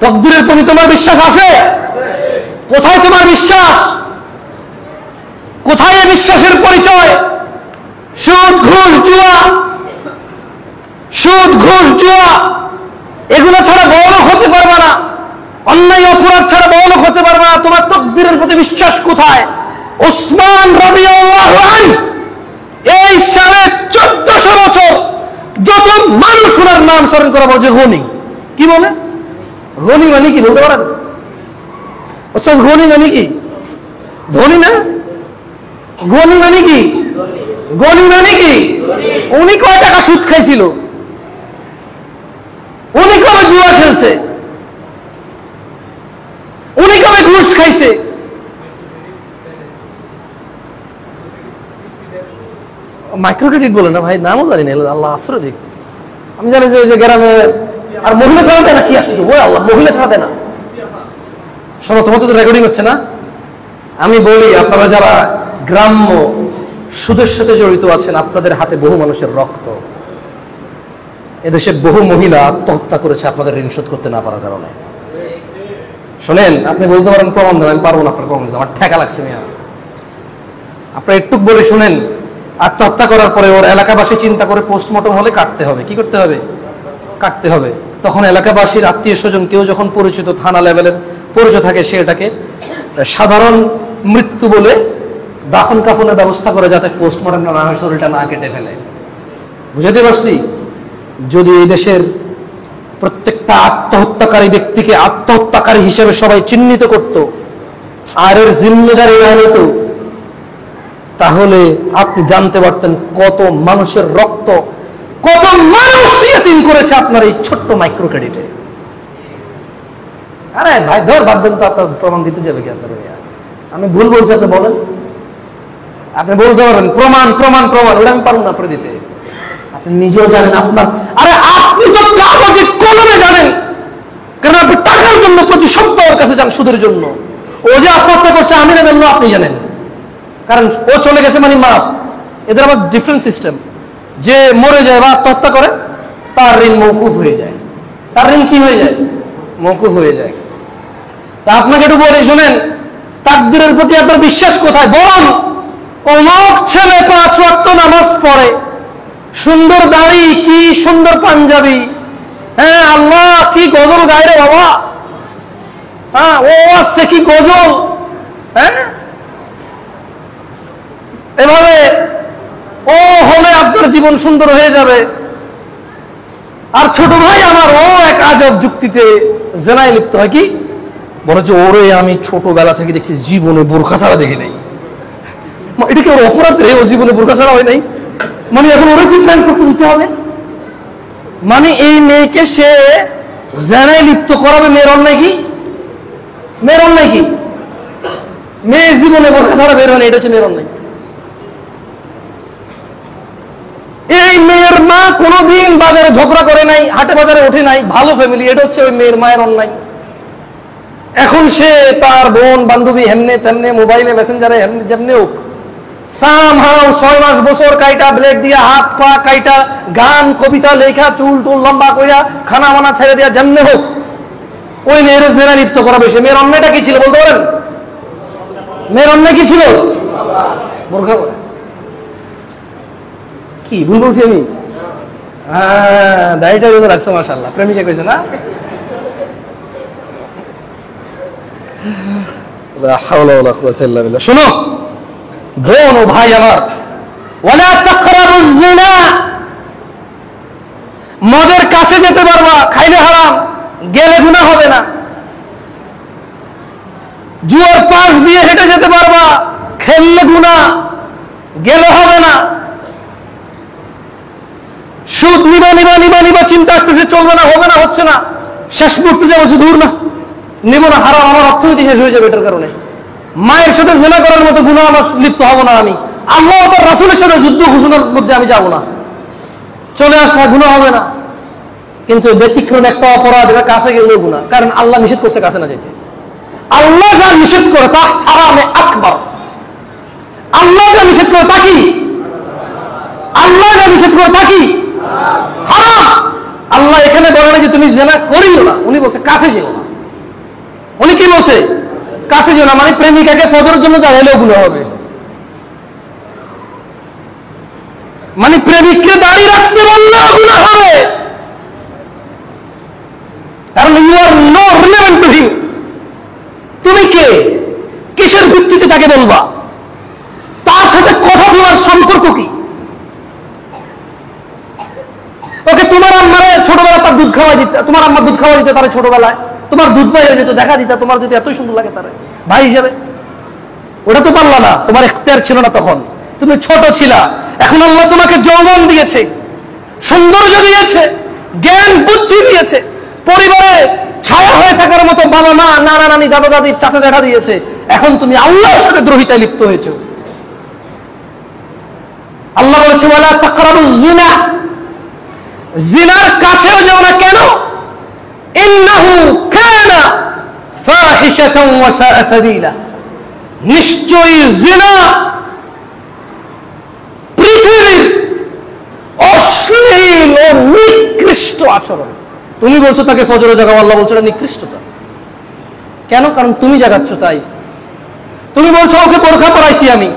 তকদিরের প্রতি তোমার বিশ্বাস আছে? কোথায় তোমার বিশ্বাস? কোথায় এই বিশ্বাসের পরিচয়? সুদ ঘুষ জুয়া, সুদ ঘুষ জুয়া এগুলো ছাড়া বড়লোক হতে পারবে না, অন্যায় অপরাধ ছাড়া বড়লোক হতে পারবে না। তোমার তকদিরের প্রতি বিশ্বাস কোথায়? উসমান রাদিয়াল্লাহু আনহু এই 1450 বছর যত মানুষ ওনার নাম স্মরণ করা বলছে গনি, কি বলে গনি মানে কি বলতে পারেন? ওস্তাদ গনি মানে কি? ধনী না? গনি মানে কি? গনি মানে কি? উনি কয় টাকা সুদ খাইছিল? উনি কবে জুয়া খেলছে? উনি কবে ঘুষ খাইছে? মাইক্রো ক্রেডিট বলে না ভাই, নামও জানি না, আল্লাহ আশ্রয় দিক। আমি জানি যে গ্রামে আর মহিলা ছাড়া দেয় না, কি আসছে ওই আল্লাহ, মহিলা ছাড়া দেয় না। শোনো, তোমার তো রেকর্ডিং হচ্ছে না, আমি বলি আপনারা যারা গ্রাম্য সুদের সাথে জড়িত আছেন, আপনাদের হাতে বহু মানুষের রক্ত। এদেশে বহু মহিলা আত্মহত্যা করেছে আপনাদের ঋণ শোধ করতে না পারার কারণে। শোনেন, আপনি বলতে পারেন প্রমাণ দেন, আমি পারবো না আপনার প্রমাণ দিতে, আমার ঠেকা লাগছে মিয়া। আপনার একটু বলে শুনেন, আত্মহত্যা করার পরে ওর এলাকাবাসী চিন্তা করে পোস্টমর্টম হলে কাটতে হবে। কি করতে হবে? কাটতে হবে। তখন এলাকাবাসীর আত্মীয় স্বজন কেউ যখন পরিচিত থানা লেভেলের পরিচয় থাকে, সে এটাকে সাধারণ মৃত্যু বলে দাফন কাফনের ব্যবস্থা করে, যাতে পোস্টমর্টম না হয়, শরীরটা না কেটে ফেলে। বুঝাতে পারছি? যদি এই দেশের প্রত্যেকটা আত্মহত্যাকারী ব্যক্তিকে আত্মহত্যাকারী হিসেবে সবাই চিহ্নিত করত আর এর জিম্মেদারি না নিত, তাহলে আপনি জানতে পারতেন কত মানুষের রক্ত, কত মানুষ ইয়াতিম করেছে আপনার এই ছোট্ট মাইক্রো ক্রেডিটে। আরে ভাই ধর বাদ দেন তো, আপনার প্রমাণ দিতে যাবে কি আপনার? আমি ভুল বলছি, আপনি বলেন। আপনি বলতে পারবেন প্রমাণ প্রমাণ প্রমাণ, ওটা আমি পারবো না আপনার দিতে। আপনি নিজেও জানেন আপনার, আরে আপনি তো কাগজে কলমে জানেন, কারণ আপনি টাকার জন্য প্রতি সপ্তাহ ওর কাছে যান সুদের জন্য। ও যে আত্মহত্যা করছে আমি না জানলো আপনি জানেন, কারণ ও চলে গেছে মানে মাপ। এদের আবার ডিফারেন্ট সিস্টেম, যে মরে যায় বা আত্মহত্যা করে তার ঋণ মওকুফ হয়ে যায়, তার ঋণ কি হয়ে যায়? মওকুফ হয়ে যায়। তা আপনাকে একটু বলে শোনেন, তাকদীরের প্রতি আপনার বিশ্বাস কোথায়? বলুন, অমুক ছেলে 5 ওয়াক্ত নামাজ পড়ে, সুন্দর দাড়ি, কি সুন্দর পাঞ্জাবি, হ্যাঁ আল্লাহ কি গজল গায় রে বাবা, হ্যাঁ ও আসছে কি গজল, হ্যাঁ এভাবে ও হলে আপনার জীবন সুন্দর হয়ে যাবে। আর ছোট ভাই আমার ও এক আজব যুক্তিতে জেনায় লিপ্ত হয়, কি বলে যে ওরে আমি ছোটবেলা থেকে দেখছি জীবনে বোরখা ছাড়া দেখি নাই। এটা কি ওর অপরাধ রে? ও জীবনে বোরখা ছাড়া হয় নাই, মানে এখন ওরে ট্রিটমেন্ট করতে দিতে হবে? মানে এই মেয়েকে সে জেনায় লিপ্ত করাবে, মেয়ের অন্যায় কি? মেয়ের অন্যায় কি? মেয়ে জীবনে বোরখা ছাড়া বের হয় না, এটা হচ্ছে মেয়ের অন্যায়। এই মেয়ের মা কোনোদিন বাজারে ঝগড়া করে নাই, হাটে বাজারে ওঠে নাই, ভালো ফ্যামিলি, এটা হচ্ছে ওই মেয়ের মায়ের অন্যায়। এখন সে তার বোন বান্ধবী হেমনে তেমনে মোবাইলে মেসেঞ্জারে হেমনে যেমনে হোক সামহাও 6 মাস বছর কাইটা ব্লেড দিয়া হাত পা কাইটা গান কবিতা লেখা চুল টুল লম্বা কইরা খানা মানা ছেড়ে দিয়া যেমনে হোক ওই মেয়ের জেনা লিপ্ত করাবে। সে মেয়ের অন্যায়টা কি ছিল বলতে পারেন? মেয়ের অন্যায় কি ছিল? বোরখা পরা। কি ভুল বলছি আমি? হ্যাঁ দাড়িটা বেঁধে রাখছো মাশাআল্লাহ, প্রেমিকা কইছে না? লা হাওলা ওয়ালা কুওয়াতা ইল্লা বিল্লাহ। শোনো বোন ও ভাই আমার, ওয়ালা তাকরাবুজ জিনা, মদের কাছে যেতে পারবা, খাইলে হারাম, গেলে গুনাহ হবে না। জুয়ার পাশ দিয়ে হেঁটে যেতে পারবা, খেললে গুনাহ, গেলে হবে না। সুদ নিবা নিবা নিবা নিবা চিন্তা আসতেছে, চলবে না, হবে না, হচ্ছে না, শেষ মুহূর্তে যাবো দূর না, নেব না, হারাম, আমার অর্থনীতি শেষ হয়ে যাবে এটার কারণে। মায়ের সাথে জেনা করার মতো গুনাহ আমার লিপ্ত হব না আমি, আল্লাহ তার রাসূলের সাথে যুদ্ধ ঘোষণার মধ্যে আমি যাব না, চলে আসলে গুনাহ হবে না। কিন্তু ব্যতিক্রম একটা অপরাধ, এটা কাছে গেলেও গুনাহ, কারণ আল্লাহ নিষেধ করছে কাছে না যেতে। আল্লাহ যা নিষেধ করে তা হারামে আকবার। আল্লাহ যা নিষেধ করে তা কি? আল্লাহ যা নিষেধ করে তা কি? হারাম। আল্লাহ এখানে বলে না যে তুমি জেনা করিও না, উনি বলছে কাছে যেও না। উনি কি বলছে? কাছে যেও না, মানে প্রেমিকাকে ফজরের জন্য দাঁড়ালেও গুনাহ হবে, মানে প্রেমিককে দাঁড়িয়ে রাখতে বললেও গুনাহ হবে, কারণ you are no relevant to him. তুমি কে? কিসের ভিত্তিতে তাকে বলবা? তার সাথে কথা বলার সম্পর্ক কি? ওকে তোমার আম্মারে ছোটবেলা তার দুধ খাওয়াই দিতে, তোমার আম্মা দুধ খাওয়াই দিতে তারে ছোটবেলায়, তোমার দুধ ভাই হয়ে যেত, দেখা দিতা, তোমার যদি এতই সুন্দর লাগে তারে ভাই হিসেবে, ওটা তো পারলা না, তোমার ইখতিয়ার ছিল না তখন, তুমি ছোট ছিলা। এখন আল্লাহ তোমাকে যৌবন দিয়েছে, সৌন্দর্য দিয়েছে, জ্ঞান বুদ্ধি দিয়েছে, পরিবারে ছায়া হয়ে থাকার মতো বাবা মা নানা নানি দাদা দাদি চাচা জ্যাঠা দিয়েছে। এখন তুমি আল্লাহর সাথে দ্রোহিতায় লিপ্ত হয়েছো। আল্লাহ বলেছে ওয়ালা তাকরাবুজ জিনা, জিনার কাছেও যাও না। কেন? ইন্নাহু কানা ফাহিশাতান ওয়া সাআ সাবিলা, নিশ্চয়ই জিনা পৃথিবীর অশ্লীল ও নিকৃষ্ট আচরণ। তুমি বলছো তাকে ফজরে জাগাও, আল্লাহ বলছো এটা নিকৃষ্টতা। কেন? কারণ তুমি জাগাচ্ছ তাই। তুমি বলছো ওকে বোরখা পরাইছি আমি,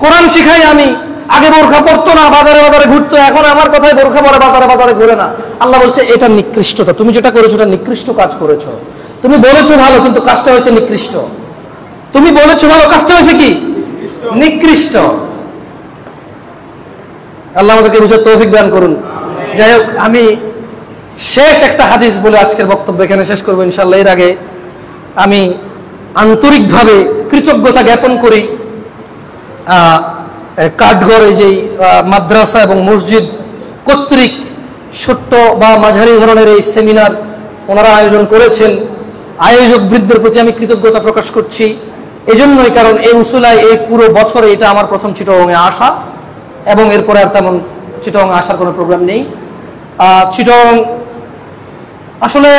কোরআন শিখাই আমি, আগে বোরখা পরতো না, বাজারে বাজারে ঘুরতো, এখন আমার কথায় বোরখা পরে বাজারে বাজারে ঘুরে না। আল্লাহ বলছে এটা নিকৃষ্টতা, তুমি যেটা করেছো এটা নিকৃষ্ট কাজ করেছো। তুমি বলেছো ভালো কিন্তু কাজটা হয়েছে নিকৃষ্ট। তুমি বলেছো ভালো, কাজটা হয়েছে কি? নিকৃষ্ট। আল্লাহ আমাদেরকে বুঝার তৌফিক দান করুন। যাই হোক, আমি শেষ একটা হাদিস বলে আজকের বক্তব্য এখানে শেষ করবো ইনশাআল্লাহ। এর আগে আমি আন্তরিকভাবে কৃতজ্ঞতা জ্ঞাপন করি কাঠগড়ে যেই মাদ্রাসা এবং মসজিদ কর্তৃক ছোট্ট বা মাঝারি ধরনের এই সেমিনার ওনারা আয়োজন করেছেন। আয়োজক বৃদ্ধের প্রতি আমি কৃতজ্ঞতা প্রকাশ করছি। এজন্যই, কারণ এই উসুলায় এই পুরো বছরে এটা আমার প্রথম চিটাগংয়ে আসা, এবং এরপরে আর তেমন চিটাগং আসার কোনো প্রোগ্রাম নেই। চিটাগং আসলে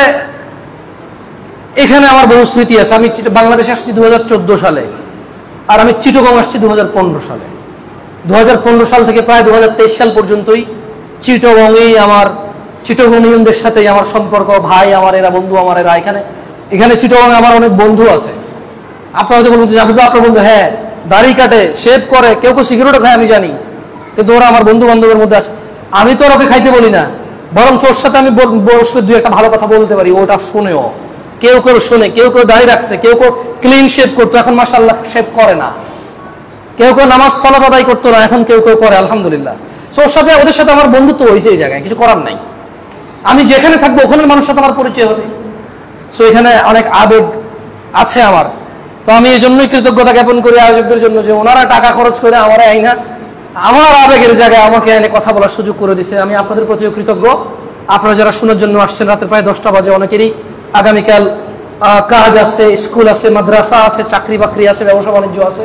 এখানে আমার বহু স্মৃতি আছে। আমি বাংলাদেশে আসছি 2014 সালে, আর আমি চিটাগং আসছি 2015 সালে। 2015 সাল থেকে প্রায় 2023 সাল পর্যন্তই চিটাগংয়েই আমার, চিটাগংইয়নদের সাথেই আমার সম্পর্ক, ভাই আমার এরা, বন্ধু আমার এরা। এখানে চিটাগংয়ে আমার অনেক বন্ধু আছে। আপনারা হয়তো বলবেন যে আপনার বন্ধু, হ্যাঁ দাড়ি কাটে, শেভ করে, কেউ কেউ সিগারেটও খায়, আমি জানি, কিন্তু ওরা আমার বন্ধু বান্ধবের মধ্যে আছে। আমি তো ওকে খাইতে বলি না, বরং ওর সাথে আমি বসলে দুই একটা ভালো কথা বলতে পারি, ওটা শুনেও। কেউ কেউ শুনে, কেউ কেউ দাড়ি রাখছে, কেউ কেউ ক্লিন শেভ করতো, এখন মাশাআল্লাহ শেভ করে না। কেউ কেউ নামাজ সালাত আদায় করতো না, এখন কেউ কেউ করে, আলহামদুলিল্লাহ। ওর সাথে, ওদের সাথে আমার বন্ধুত্ব হয়েছে, এই জায়গায় কিছু করার নাই। আমি যেখানে থাকবো ওখানের মানুষের সাথে আমার পরিচয় হবে। সো এখানে অনেক আবেগ আছে আমার। তো আমি এই জন্যই কৃতজ্ঞতা জ্ঞাপন করি আয়োজকদের জন্য, যে ওনারা টাকা খরচ করে আমার আইনা, আমার আবেগের জায়গায় আমাকে এনে কথা বলার সুযোগ করে দিছে। আমি আপনাদের প্রতিও কৃতজ্ঞ। আপনারা যারা শোনার জন্য আসছেন, রাতের প্রায় 10টা বাজে, অনেকেরই আগামীকাল কাজ আছে, স্কুল আছে, মাদ্রাসা আছে, চাকরি বাকরি আছে, ব্যবসা বাণিজ্য আছে,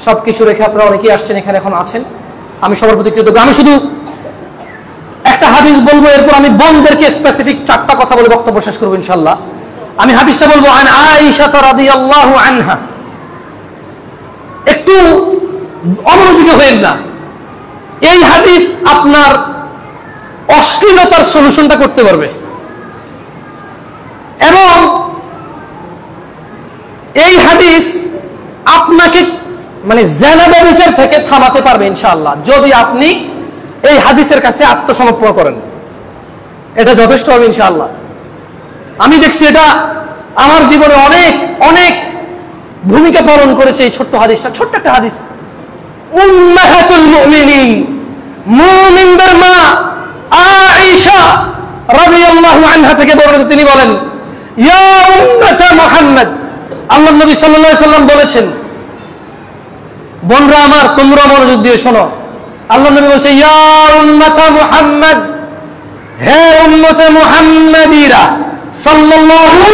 সবকিছু রেখে আপনারা অনেকেই আসছেন, এখানে এখন আছেন। আমি সবার প্রতি কৃতজ্ঞ। আমি শুধু একটা হাদিস বলবো, এরপর আমি বোনদেরকে স্পেসিফিক 4টা কথা বলে বক্তব্য শেষ করবো ইনশাআল্লাহ। আমি হাদিসটা বলবো, আন আয়েশা রাদিয়াল্লাহু আনহা। একটু অমনোযোগী হয়েন না, এই হাদিস আপনার অশ্লীলতার সলিউশনটা করতে পারবে, এবং এই হাদিস আপনাকে মানে জিনা ব্যভিচার থেকে থামাতে পারবে ইনশাআল্লাহ, যদি আপনি এই হাদিসের কাছে আত্মসমর্পণ করেন। এটা যথেষ্ট হবে ইনশাআল্লাহ। আমি দেখছি এটা আমার জীবনে অনেক অনেক ভূমিকা পালন করেছে এই ছোট্ট হাদিসটা। ছোট্ট একটা হাদিস, উম্মাহাতুল মুমিনিন, মুমিনদের মা আয়েশা রাদিয়াল্লাহু আনহা থেকে বর্ণিত, তিনি বলেন, ইয়া উম্মাতা মুহাম্মদ, আল্লাহর নবী সাল্লাল্লাহু আলাইহি সাল্লাম বলেছেন, বোনরা আমার তোমরা মনোযোগ দিয়ে শোনো, আল্লাহর নবী বলছে, ইয়া উম্মাতা মুহাম্মদ, হে উম্মতে মুহাম্মাদিরা সাল্লাল্লাহু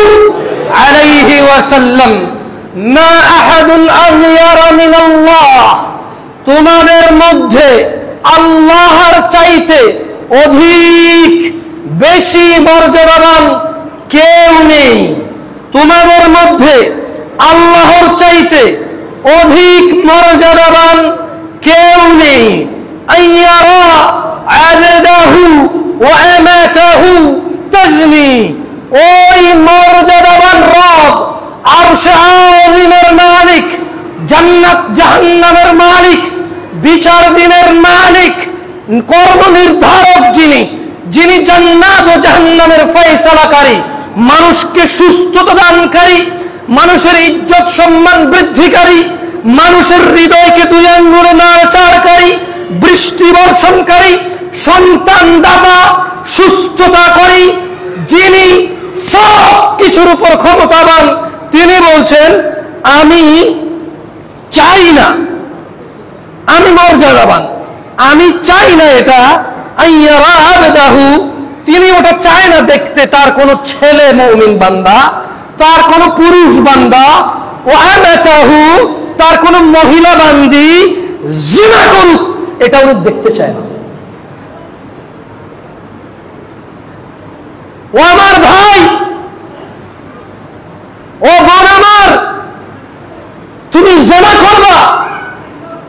আলাইহি ওয়াসাল্লাম, মা আহাদুন আগয়ারা মিনাল্লাহ, তোমাদের মধ্যে আল্লাহর চাইতে অধিক বেশি মর্যাদাবান কেউ নেই। তোমাদের মধ্যে আল্লাহর চাইতে অধিক মর্যাদাবান কেউ নেই। আইয়ারা আবদাহু ওয়া আমাতাহু তাজনি, ওই মর্যাদাবান রব, আরশে আযিমের মালিক, জান্নাত জাহান্নামের মালিক, বিচার দিনের মালিক, কর্ম নির্ধারক, যিনি যিনি জান্নাত ও জাহান্নামের ফয়সালাকারী, মানুষকে সুস্থতা দানকারী, মানুষের ইজ্জত সম্মান বৃদ্ধিকারী, মানুষের হৃদয়কে দুই আঙ্গুলে নাড়াচাড়াকারী, বৃষ্টি বর্ষণকারী, সন্তান দাতা, সুস্থতাকারী, যিনি সব কিছুর উপর ক্ষমতাবান, তিনি বলছেন, আমি চাই না, আমি মর্যাদাবান, আমি চাই না এটা। আইয়ারা আবদাহু, তিনি ওটা চায় না দেখতে তার কোন ছেলে মুমিন বান্দা, তার কোন পুরুষ বান্দা, ওয়া আমাতাহু, তার কোন মহিলা বান্দি জিনা করুক, এটা উনি দেখতে চায় না। ও আমার ভাই, ও বোন আমার, তুমি জিনা করবা,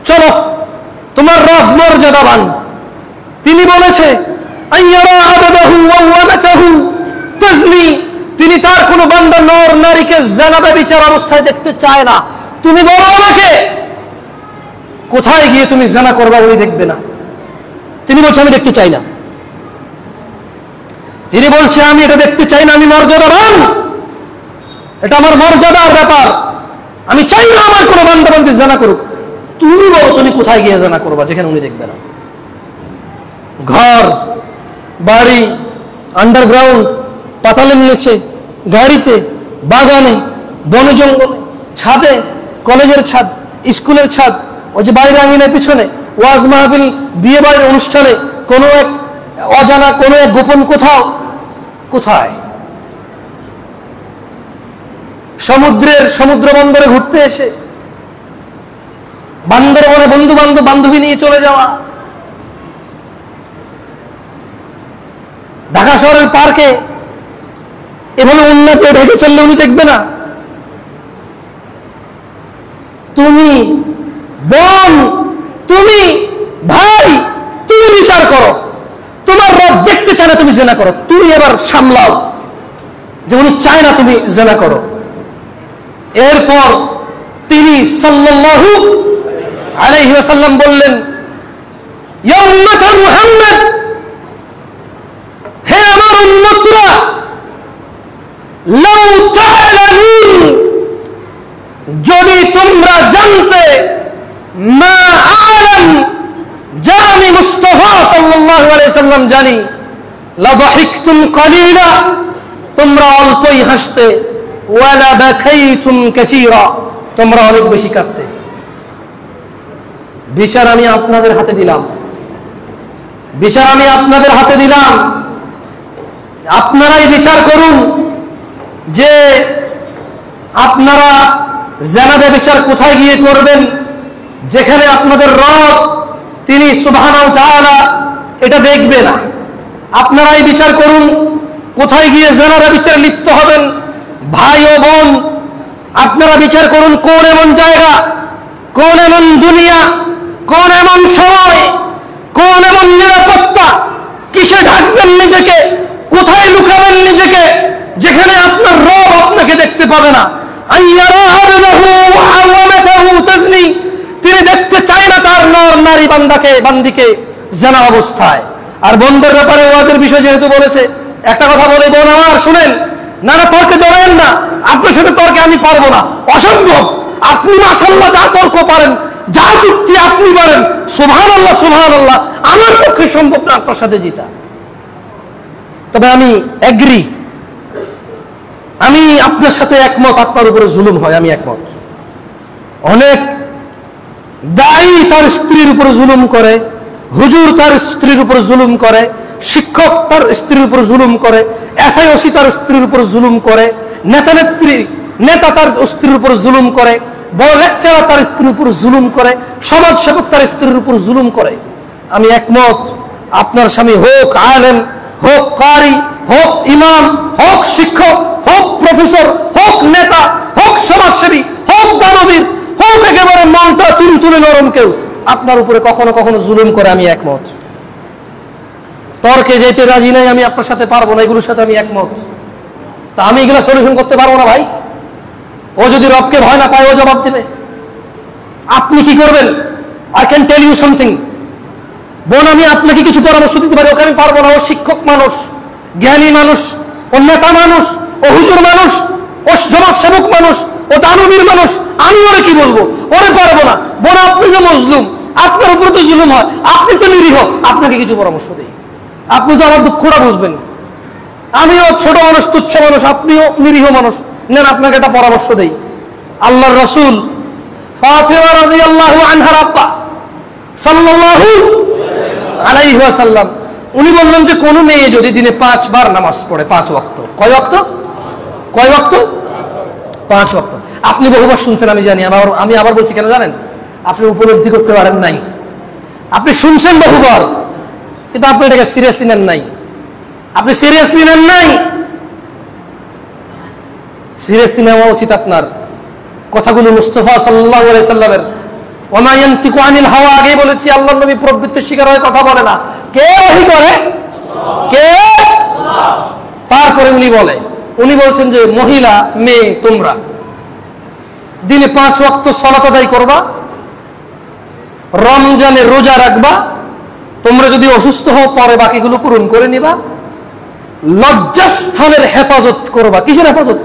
চলো, তোমার রব মর্যাদাবান, তিনি বলেছে, আইয়ারা আবদাহু ওয়া আমাতাহু তাজনি, তিনি তার কোন বান্দা নর নারীকে জিনা ব্যভিচার অবস্থায় দেখতে চায় না। তুমি বলো আমাকে, কোথায় গিয়ে তুমি জিনা করবা উনি দেখবে না। তিনি বলছে, আমি দেখতে চাই না। তিনি বলছে, আমি এটা দেখতে চাই না, আমি মর্যাদাবান, এটা আমার মর্যাদার ব্যাপার, আমি চাই না আমার কোন বান্দা বান্দি জিনা করুক। তুমি বলো, তুমি কোথায় গিয়ে জিনা করবা যেখানে উনি দেখবে না? ঘর বাড়ি, আন্ডারগ্রাউন্ড, পাতালের নিচে, গাড়িতে, বাগানে, বনে জঙ্গলে, ছাদে, কলেজের ছাদ, স্কুলের ছাদ, ওই যে বাইরে আঙিনার পিছনে, ওয়াজ মাহফিল, বিয়ে বাড়ির অনুষ্ঠানে, কোনো এক অজানা কোনো এক গোপন কোথাও, কোথায়? সমুদ্র বন্দরে ঘুরতে এসে বান্দরবনে বন্ধু বান্ধবী নিয়ে চলে যাওয়া, ঢাকা শহরের পার্কে এভাবে উন্নতি ঢেকে ফেললে উনি দেখবে না? তুমি বোন, তুমি ভাই, তুমি বিচার করো। তোমার রব দেখতে চায় না তুমি জেনা করো, তুমি এবার সামলাও যে উনি চায় না তুমি জেনা করো। এরপর তিনি সাল্লাল্লাহু আলাইহি ওয়াসাল্লাম বললেন, ইয়া উম্মত মুহাম্মদ, হে আমার উম্মতরা, লাউ তা'লামুন, যদি তোমরা জানতে, মা আ'লাম, যা আমি মুস্তাফা সাল্লাল্লাহু আলাইহি সাল্লাম জানি, লা দাহিকতুম কালিলা, তোমরা অল্পই হাসতে, ওয়া লা বাকাইতুম কাসীরা, তোমরা অনেক বেশি কাঁদতে। বিচার আমি আপনাদের হাতে দিলাম, বিচার আমি আপনাদের হাতে দিলাম। আপনারাই বিচার করুন যে আপনারা জানাজা বিচার কোথায় গিয়ে করবেন, যেখানে আপনাদের রব তিনি সুবহানাহু ওয়া তাআলা এটা দেখবে না। আপনারাই বিচার করুন কোথায় গিয়ে জানাজা বিচারে লিপ্ত হবেন। ভাই ও বোন, আপনারা বিচার করুন কোন এমন জায়গা, কোন এমন দুনিয়া, কোন এমন সময়, কোন এমন নিরাপত্তা, কিসে ঢাকবেন নিজেকে, কোথায় লুকাবেন নিজেকে, যেখানে আপনার রব আপনাকে দেখতে পাবে না। তিনি দেখতে চায় না তার নারী বান্দিকে জানা অবস্থায়। আর বোনদের ব্যাপারে ওয়াজের বিষয় যেহেতু বলেছে, একটা কথা বলে, বোন আমার শুনেন, না তর্কে জড়ায়েন না। আপনার সাথে তর্কে আমি পারবো না, অসম্ভব। আপনি মাশাআল্লাহ যা তর্ক পারেন, যা যুক্তি আপনি পারেন, সুবহানাল্লাহ সুবহানাল্লাহ, আমার পক্ষে সম্ভব না আপনার সাথে জিতা। তবে আমি এগ্রি, আমি আপনার সাথে একমত, আপনার উপরে জুলুম হয়, আমি একমত। অনেক দায়ী তার স্ত্রীর উপর জুলুম করে, হুজুর তার স্ত্রীর উপর জুলুম করে, শিক্ষক তার স্ত্রীর উপর জুলুম করে, এসআইওসি তার স্ত্রীর উপর জুলুম করে, নেতা তার স্ত্রীর উপর জুলুম করে, বড় লেকচারার তার স্ত্রীর উপর জুলুম করে, সমাজসেবক তার স্ত্রীর উপর জুলুম করে। আমি একমত, আপনার স্বামী হোক আলেম, হোক কারি, হোক ইমাম, হোক শিক্ষক, হোক প্রফেসর, হোক নেতা, হোক সমাজসেবী, হোক দানবীর, হোক একেবারে মনটা তুলতুলে নরম কেউ, আপনার উপরে কখনো কখনো জুলুম করে, আমি একমত। তর্কে যেতে রাজি নাই, আমি আপনার সাথে পারবো না, এগুলোর সাথে আমি একমত। তা আমি এগুলো সলিউশন করতে পারবো না ভাই। ও যদি রবকে ভয় না পায়, ও জবাব দেবে। আপনি কি করবেন? I can tell you something. বোন, আমি আপনাকে কিছু পরামর্শ দিতে পারি, ওকে আমি পারবো না। ও শিক্ষক মানুষ, জ্ঞানী মানুষ, ও নেতা মানুষ, ও হুজুর মানুষ, ও সমাজসেবক মানুষ, ও দানবীর মানুষ, আমি ওরে কি বলবো? ওরে পারবো না। বোন, আপনি তো মজলুম, আপনার উপরে তো জুলুম হয়, আপনি তো নিরীহ, আপনাকে কিছু পরামর্শ দেই। আপনি তো আমার দুঃখটা বুঝবেন। আমিও ছোট মানুষ, তুচ্ছ মানুষ, আপনিও নিরীহ মানুষ, নেন আপনাকে একটা পরামর্শ দেই। আল্লাহর রাসূল ফাতিমা রাদিয়াল্লাহু আনহার আব্বা সাল্লাল্লাহু আলাইহি ওয়াসাল্লাম, উনি বললেন যে কোন মেয়ে যদি দিনে 5 বার নামাজ পড়ে, 5 ওয়াক্ত, কয় ওয়াক্ত? 5 ওয়াক্ত। আপনি বহুবার শুনছেন, আমি জানি। আমি আবার বলছি কেন জানেন? আপনি উপলব্ধি করতে পারেন নাই। আপনি শুনছেন বহুবার, কিন্তু আপনি এটাকে সিরিয়াসলি নেন নাই। আপনি সিরিয়াসলি নেন নাই। সিরিয়াসলি নেওয়া উচিত আপনার। কথাগুলো মুস্তাফা সাল্লাল্লাহু আলাইহি সাল্লামের, ওয়া মা ইয়ানতিকু আনিল হাওয়া, আগেই বলেছি, আল্লাহর নবী প্রবৃত্তির শিকার হয়ে কথা বলে না। কে ওহী করে? কে? আল্লাহ। তারপরে উনি বলছেন যে মহিলা, মেয়ে, তোমরা দিনে 5 ওয়াক্ত সালাত আদায় করবা, রমজানে রোজা রাখবা, তোমরা যদি অসুস্থ হও পরে বাকিগুলো পূরণ করে নিবা, লজ্জাস্থানের হেফাজত করবা। কিসের হেফাজত?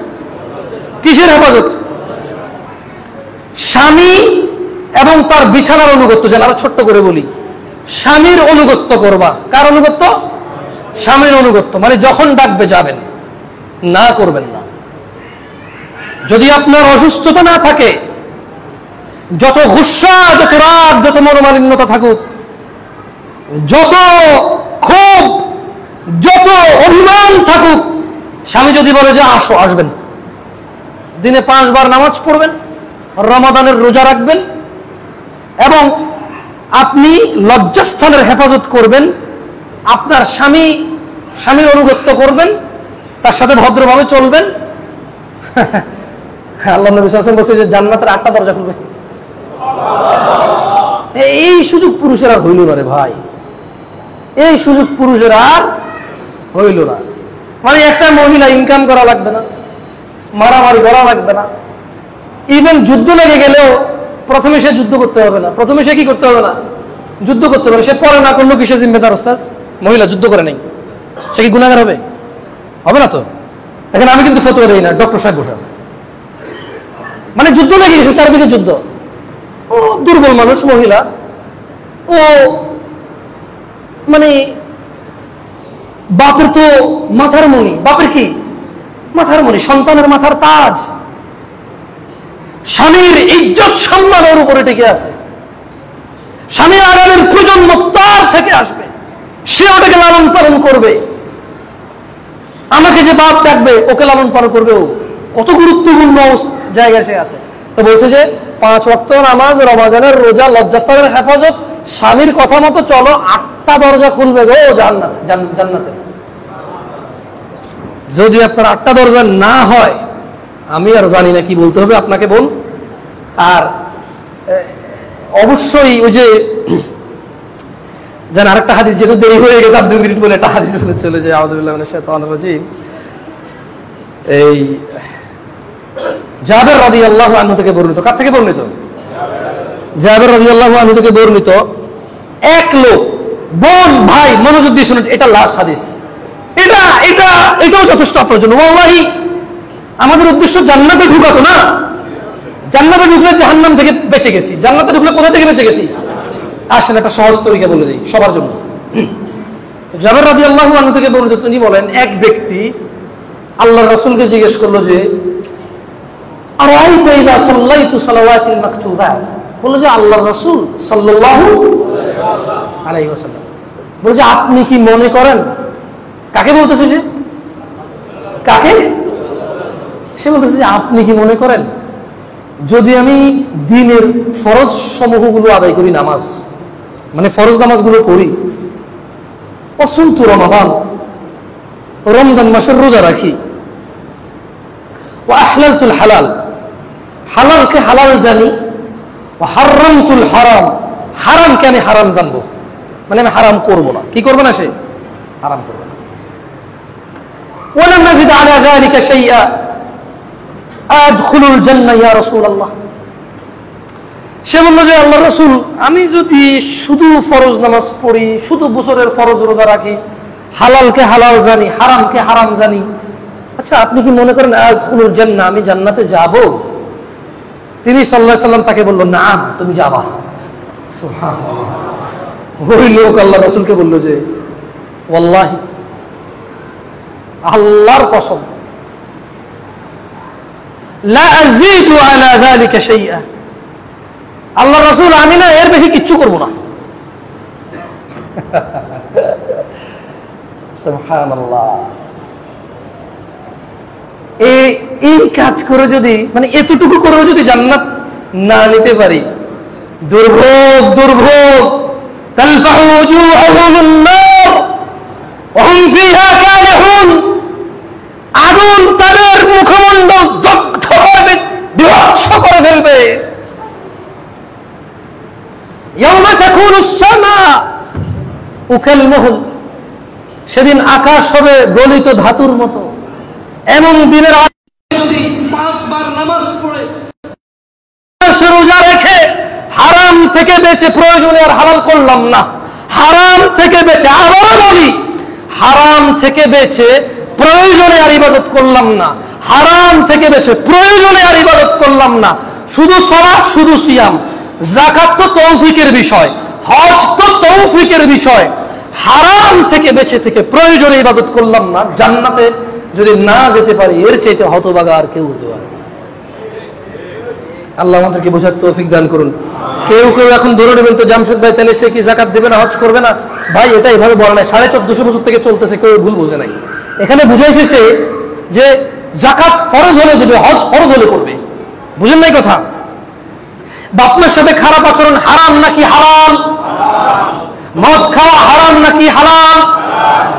কিসের হেফাজত? স্বামী এবং তার বিছানার অনুগত্য। যেন আরো ছোট্ট করে বলি, স্বামীর অনুগত্য করবা। কার অনুগত্য? স্বামীর অনুগত্য। মানে যখন ডাকবে যাবেন, না করবেন না। যদি আপনার অসুস্থতা না থাকে, যত গুসা, যত রাগ, যত মনোমালিন্যতা থাকুক, যত ক্ষোভ, যত অভিমান থাকুক, স্বামী যদি বলে যে আসো, আসবেন। দিনে 5 বার নামাজ পড়বেন, রমাদানের রোজা রাখবেন, এবং আপনি লজ্জাস্থানের হেফাজত করবেন, আপনার স্বামীর অনুগত্য করবেন, তার সাথে ভদ্রভাবে চলবেন। আল্লাহ নবী সাল্লাল্লাহু আলাইহি ওয়াসাল্লাম বলছে যে জান্নাতের 8টা দরজা খুলবে। এই সুযোগ পুরুষের আর হইল না রে ভাই, এই সুযোগ পুরুষের আর হইল না। মানে একটা মহিলা ইনকাম করা লাগবে না, মারামারি করা লাগবে না, ইভেন যুদ্ধ লেগে গেলেও প্রথমে সে যুদ্ধ করতে হবে না। প্রথমে সে কি করতে হবে না? যুদ্ধ করতে হবে। সে পরে না করলেও কিসে জিম্মেদার ওস্তাদ? মহিলা যুদ্ধ করে নেই, সে কি গুনাহগার হবে? হবে না তো। এখন আমি কিন্তু ফতোয়া দেই না, ডক্টর সাহেব বসে আছে। মানে যুদ্ধ লেগে গেছে, চারদিকে যুদ্ধ। ও দুর্বল মানুষ, মহিলা, ও মানে বাপের তো মাথার মণি, বাপের কি মাথার মণি, সন্তানের মাথার তাজ, স্বামীর ইজ্জত সম্মান ওর উপরে টিকে আছে। স্বামীর আগামীর প্রজন্ম তার থেকে আসবে, সে ওটাকে লালন পালন করবে। আমাকে যে বাপ ডাকবে, ওকে লালন পালন করবে। ও কত গুরুত্বপূর্ণ জায়গায় সে আছে। তো বলছে যে 5 ওয়াক্ত নামাজ, রমাজানের রোজা, লজ্জাস্থানের হেফাজত, স্বামীর কথা মতো চলো, 8টা দরজা খুলবে গো জান্নাতে। যদি আপনার 8টা দরজা না হয়, আমি আর জানি না কি বলতে হবে আপনাকে বল। আর অবশ্যই ওই যে যেন আরেকটা হাদিস, যেহেতু দেরি হয়ে গেছে, 2 মিনিট বলে একটা হাদিস বলে চলে যায়। আউযুবিল্লাহি মিনাশ শাইতানির রাজিম। এই জাবের রাদিয়াল্লাহু আনহু থেকে বর্ণিত। কার থেকে বর্ণিত? জাবের রাদিয়াল্লাহু আনহু থেকে বর্ণিত। এক লোক, বোন, ভাই, মনোযোগ দিয়ে শুনুন, এটা লাস্ট হাদিস। এটাও যথেষ্ট আপনার জন্য। ওয়াল্লাহি আমাদের উদ্দেশ্য জান্নাতে ঢুকাতো না। জান্নাতে ঢুকলে জাহান্নাম থেকে বেঁচে গেছি। জান্নাতে ঢুকলে কোথা থেকে বেঁচে গেছি? আসেন একটা সহজ তরিকা বলে দিই সবার জন্য। জাবের রাদিয়াল্লাহু আনহু থেকে বর্ণিত, তিনি বলেন, এক ব্যক্তি আল্লাহর রাসূলকে জিজ্ঞেস করলো যে আরাইতা ইযা সাল্লাইতু সালাওয়াতিল মাকতুবাত, বলল যে আল্লাহর রাসূল সাল্লাল্লাহু আলাইহি ওয়াসাল্লাম বলে যে আপনি কি মনে করেন? কাকে বলতেছে সে? কাকে? সে বলতেছে যে আপনি কি মনে করেন যদি আমি দিনের ফরজ সমূহগুলো আদায় করি, নামাজ মানে ফরজ নামাজগুলো করি, অসুন্তু রমাদান, রমজান মাসের রোজা রাখি, ও আহলালতুল হালাল, হালালকে হালাল জানি, ও হারামতুল হারাম, হারামকে আমি হারাম জানবো, মানে আমি হারাম করবো না। কি করবো না? সে হারাম করবো না। ওয়ালাম নাজিদ আলা যালিকা শাইআ আদখুলুল জান্নাহ ইয়া রাসূলুল্লাহ। সে বলল যে আল্লাহর রাসূল, আমি যদি শুধু ফরজ নামাজ পড়ি, শুধু বছরের ফরজ রোজা রাখি, হালালকে হালাল জানি, হারামকে হারাম জানি, আচ্ছা আপনি কি মনে করেন আদখুলুল জান্নাহ, আমি জান্নাতে যাব? তিনি সাল্লাল্লাহু আলাইহি সাল্লাম তাকে বলল, নাম, তুমি যাবা। সুবহানাল্লাহ। ওই লোক আল্লাহর রাসূলকে বলল যে ওয়াল্লাহি, আল্লাহর কসম, লা আযীদু আলা যালিকা শাইআ, আল্লাহর রাসূল আমি না এর বেশি কিচ্ছু করব না। সুবহানাল্লাহ। এই কাজ করে যদি, মানে এতটুকু করেও যদি জান্নাত না নিতে পারি, দুর্ভোগ দুর্ভোগ। তালফাহু ওয়ুজুহুহুম নার ওয়া হুম ফিহা কালিহুন, আগুন তাদের মুখমণ্ডল দগ্ধ করবে, বিভৎস করে ফেলবে। ইয়াউমা তাকুনুস সামাউ কালমুহল, সেদিন আকাশ হবে গলিত ধাতুর মতো। এমন দিনের যদি 5 বার নামাজ পড়ে, রোজা রেখে, হারাম থেকে বেঁচে, প্রয়োজনে আর হালাল করলাম না, হারাম থেকে বেঁচে, আবার বলি, হারাম থেকে বেঁচে প্রয়োজনে আর ইবাদত করলাম না, হারাম থেকে বেঁচে প্রয়োজনে আর ইবাদত করলাম না, শুধু সালাত, শুধু সিয়াম, যাকাত তো তৌফিকের বিষয়, হজ তো তৌফিকের বিষয়, হারাম থেকে বেঁচে থেকে প্রয়োজনে ইবাদত করলাম না, জান্নাতে যদি না যেতে পারি, এর চাইতে হতভাগা আর কেউ হতে পারে। আল্লাহ আমাদেরকে বোঝার তৌফিক দান করুন। কেউ এখন ধরে নেবেন তো জামশেদ ভাই, তাহলে সে কি যাকাত দেবে না, হজ করবে না? ভাই এটা এভাবে বলা নাই, 1450 বছর থেকে চলতেছে, কেউ ভুল বোঝে নাই। এখানে বুঝাইছে সে যে যাকাত ফরজ হলে দেবে, হজ ফরজ হলে করবে। বুঝেন নাই কথা? বাপমার সাথে খারাপ আচরণ হারাম নাকি হালাল? মদ খাওয়া হারাম নাকি হালাল?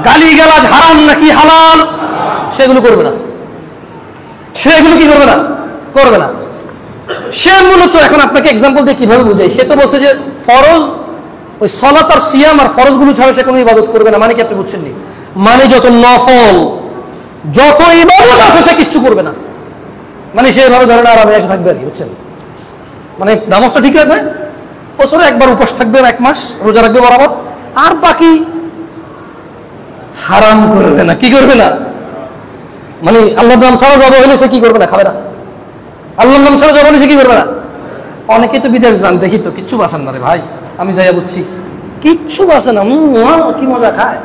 গালিগালাজ হারাম নাকি হালাল? সেগুলো করবে না। সেগুলো কি করবে না? করবে না। সে মূলত এখন আপনাকে এক্সাম্পল দিয়ে কিভাবে বুঝাই, সে তো বলছে যে ফরজ ওই সালাত আর সিয়াম আর ফরজ গুলো ছাড়া সে কোনো ইবাদত করবে না। মানে কি আপনি বুঝছেন নি? মানে যত নফল যত ইবাদত আছে সে কিচ্ছু করবে না। মানে সে এভাবে ধরেন আরামে এসে থাকবে আর কি, বুঝছেন? মানে নামাজটা ঠিক রাখবে, বছরে একবার উপাস থাকবে, 1 মাস রোজা রাখবে বরাবর, আর বাকি হারাম করবে না। কি করবে না? মানে আল্লাহর নাম ছাড়া জব হলে সে কি করবে না? খাবে না। আল্লাহর নাম ছাড়া জব হলে সে কি করবে না? অনেকে তো বিদেশ যান, দেখি তো কিচ্ছু বাঁচান না রে ভাই, আমি যাইয়া বুঝছি কিচ্ছু বাঁচে না, কি মজা খায়।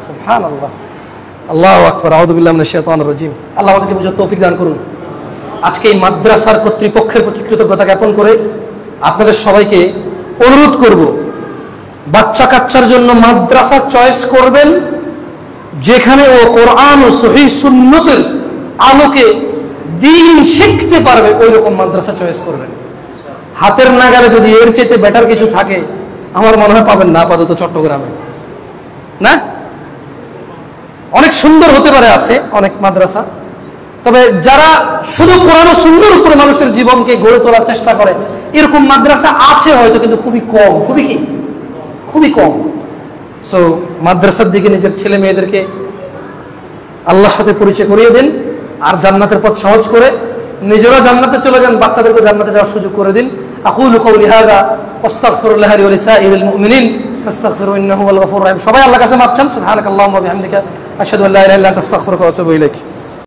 সুবহানাল্লাহ, আল্লাহু আকবার, আউযু বিল্লাহি মিনাশ শাইতানির রাজিম। আল্লাহ আমাদেরকে বুঝার তৌফিক দান করুন। আজকে এই মাদ্রাসার কর্তৃপক্ষের প্রতি কৃতজ্ঞতা জ্ঞাপন করে আপনাদের সবাইকে অনুরোধ করব, বাচ্চা কাচ্চার জন্য মাদ্রাসা চয়েস করবেন যেখানে ও কোরআন ও সহিহ সুন্নতের আলোকে দ্বীন শিখতে পারবে, ওই রকম মাদ্রাসা চয়েস করবেন। হাতের নাগালে যদি এর চেয়ে বেটার কিছু থাকে আমার মনে হয় পাবেন না আপাতত চট্টগ্রামে। না, অনেক সুন্দর হতে পারে, আছে অনেক মাদ্রাসা, তবে যারা শুধু কোরআন ও সুন্নাহর উপরে মানুষের জীবনকে গড়ে তোলার চেষ্টা করে এরকম মাদ্রাসা আছে হয়তো, কিন্তু খুবই কম। খুবই কম। সো মাদ্রাসার দিকে নিজের ছেলে মেয়েদেরকে আল্লাহর সাথে পরিচয় করিয়ে দিন, আর জান্নাতের পথ সহজ করে নিজেরা জান্নাতে চলে যান, বাচ্চাদেরকে জান্নাতে যাওয়ার সুযোগ করে দিন। আকুলু কওলি হাযা ওয়াস্তাগফিরুল্লাহ লি ওয়া লিসাইরিল মুমিনিন ফাস্তাগফিরু ইন্নাহু হুয়াল গফুরুর রহিম। সবাই আল্লাহর কাছে মাপ চান। সুবহানাকাল্লাহুম্মা ওয়া বিহামদিকা আশহাদু আল্লা ইলাহা ইল্লা আনতা আস্তাগফিরুকা ওয়া আতুবু ইলাইক।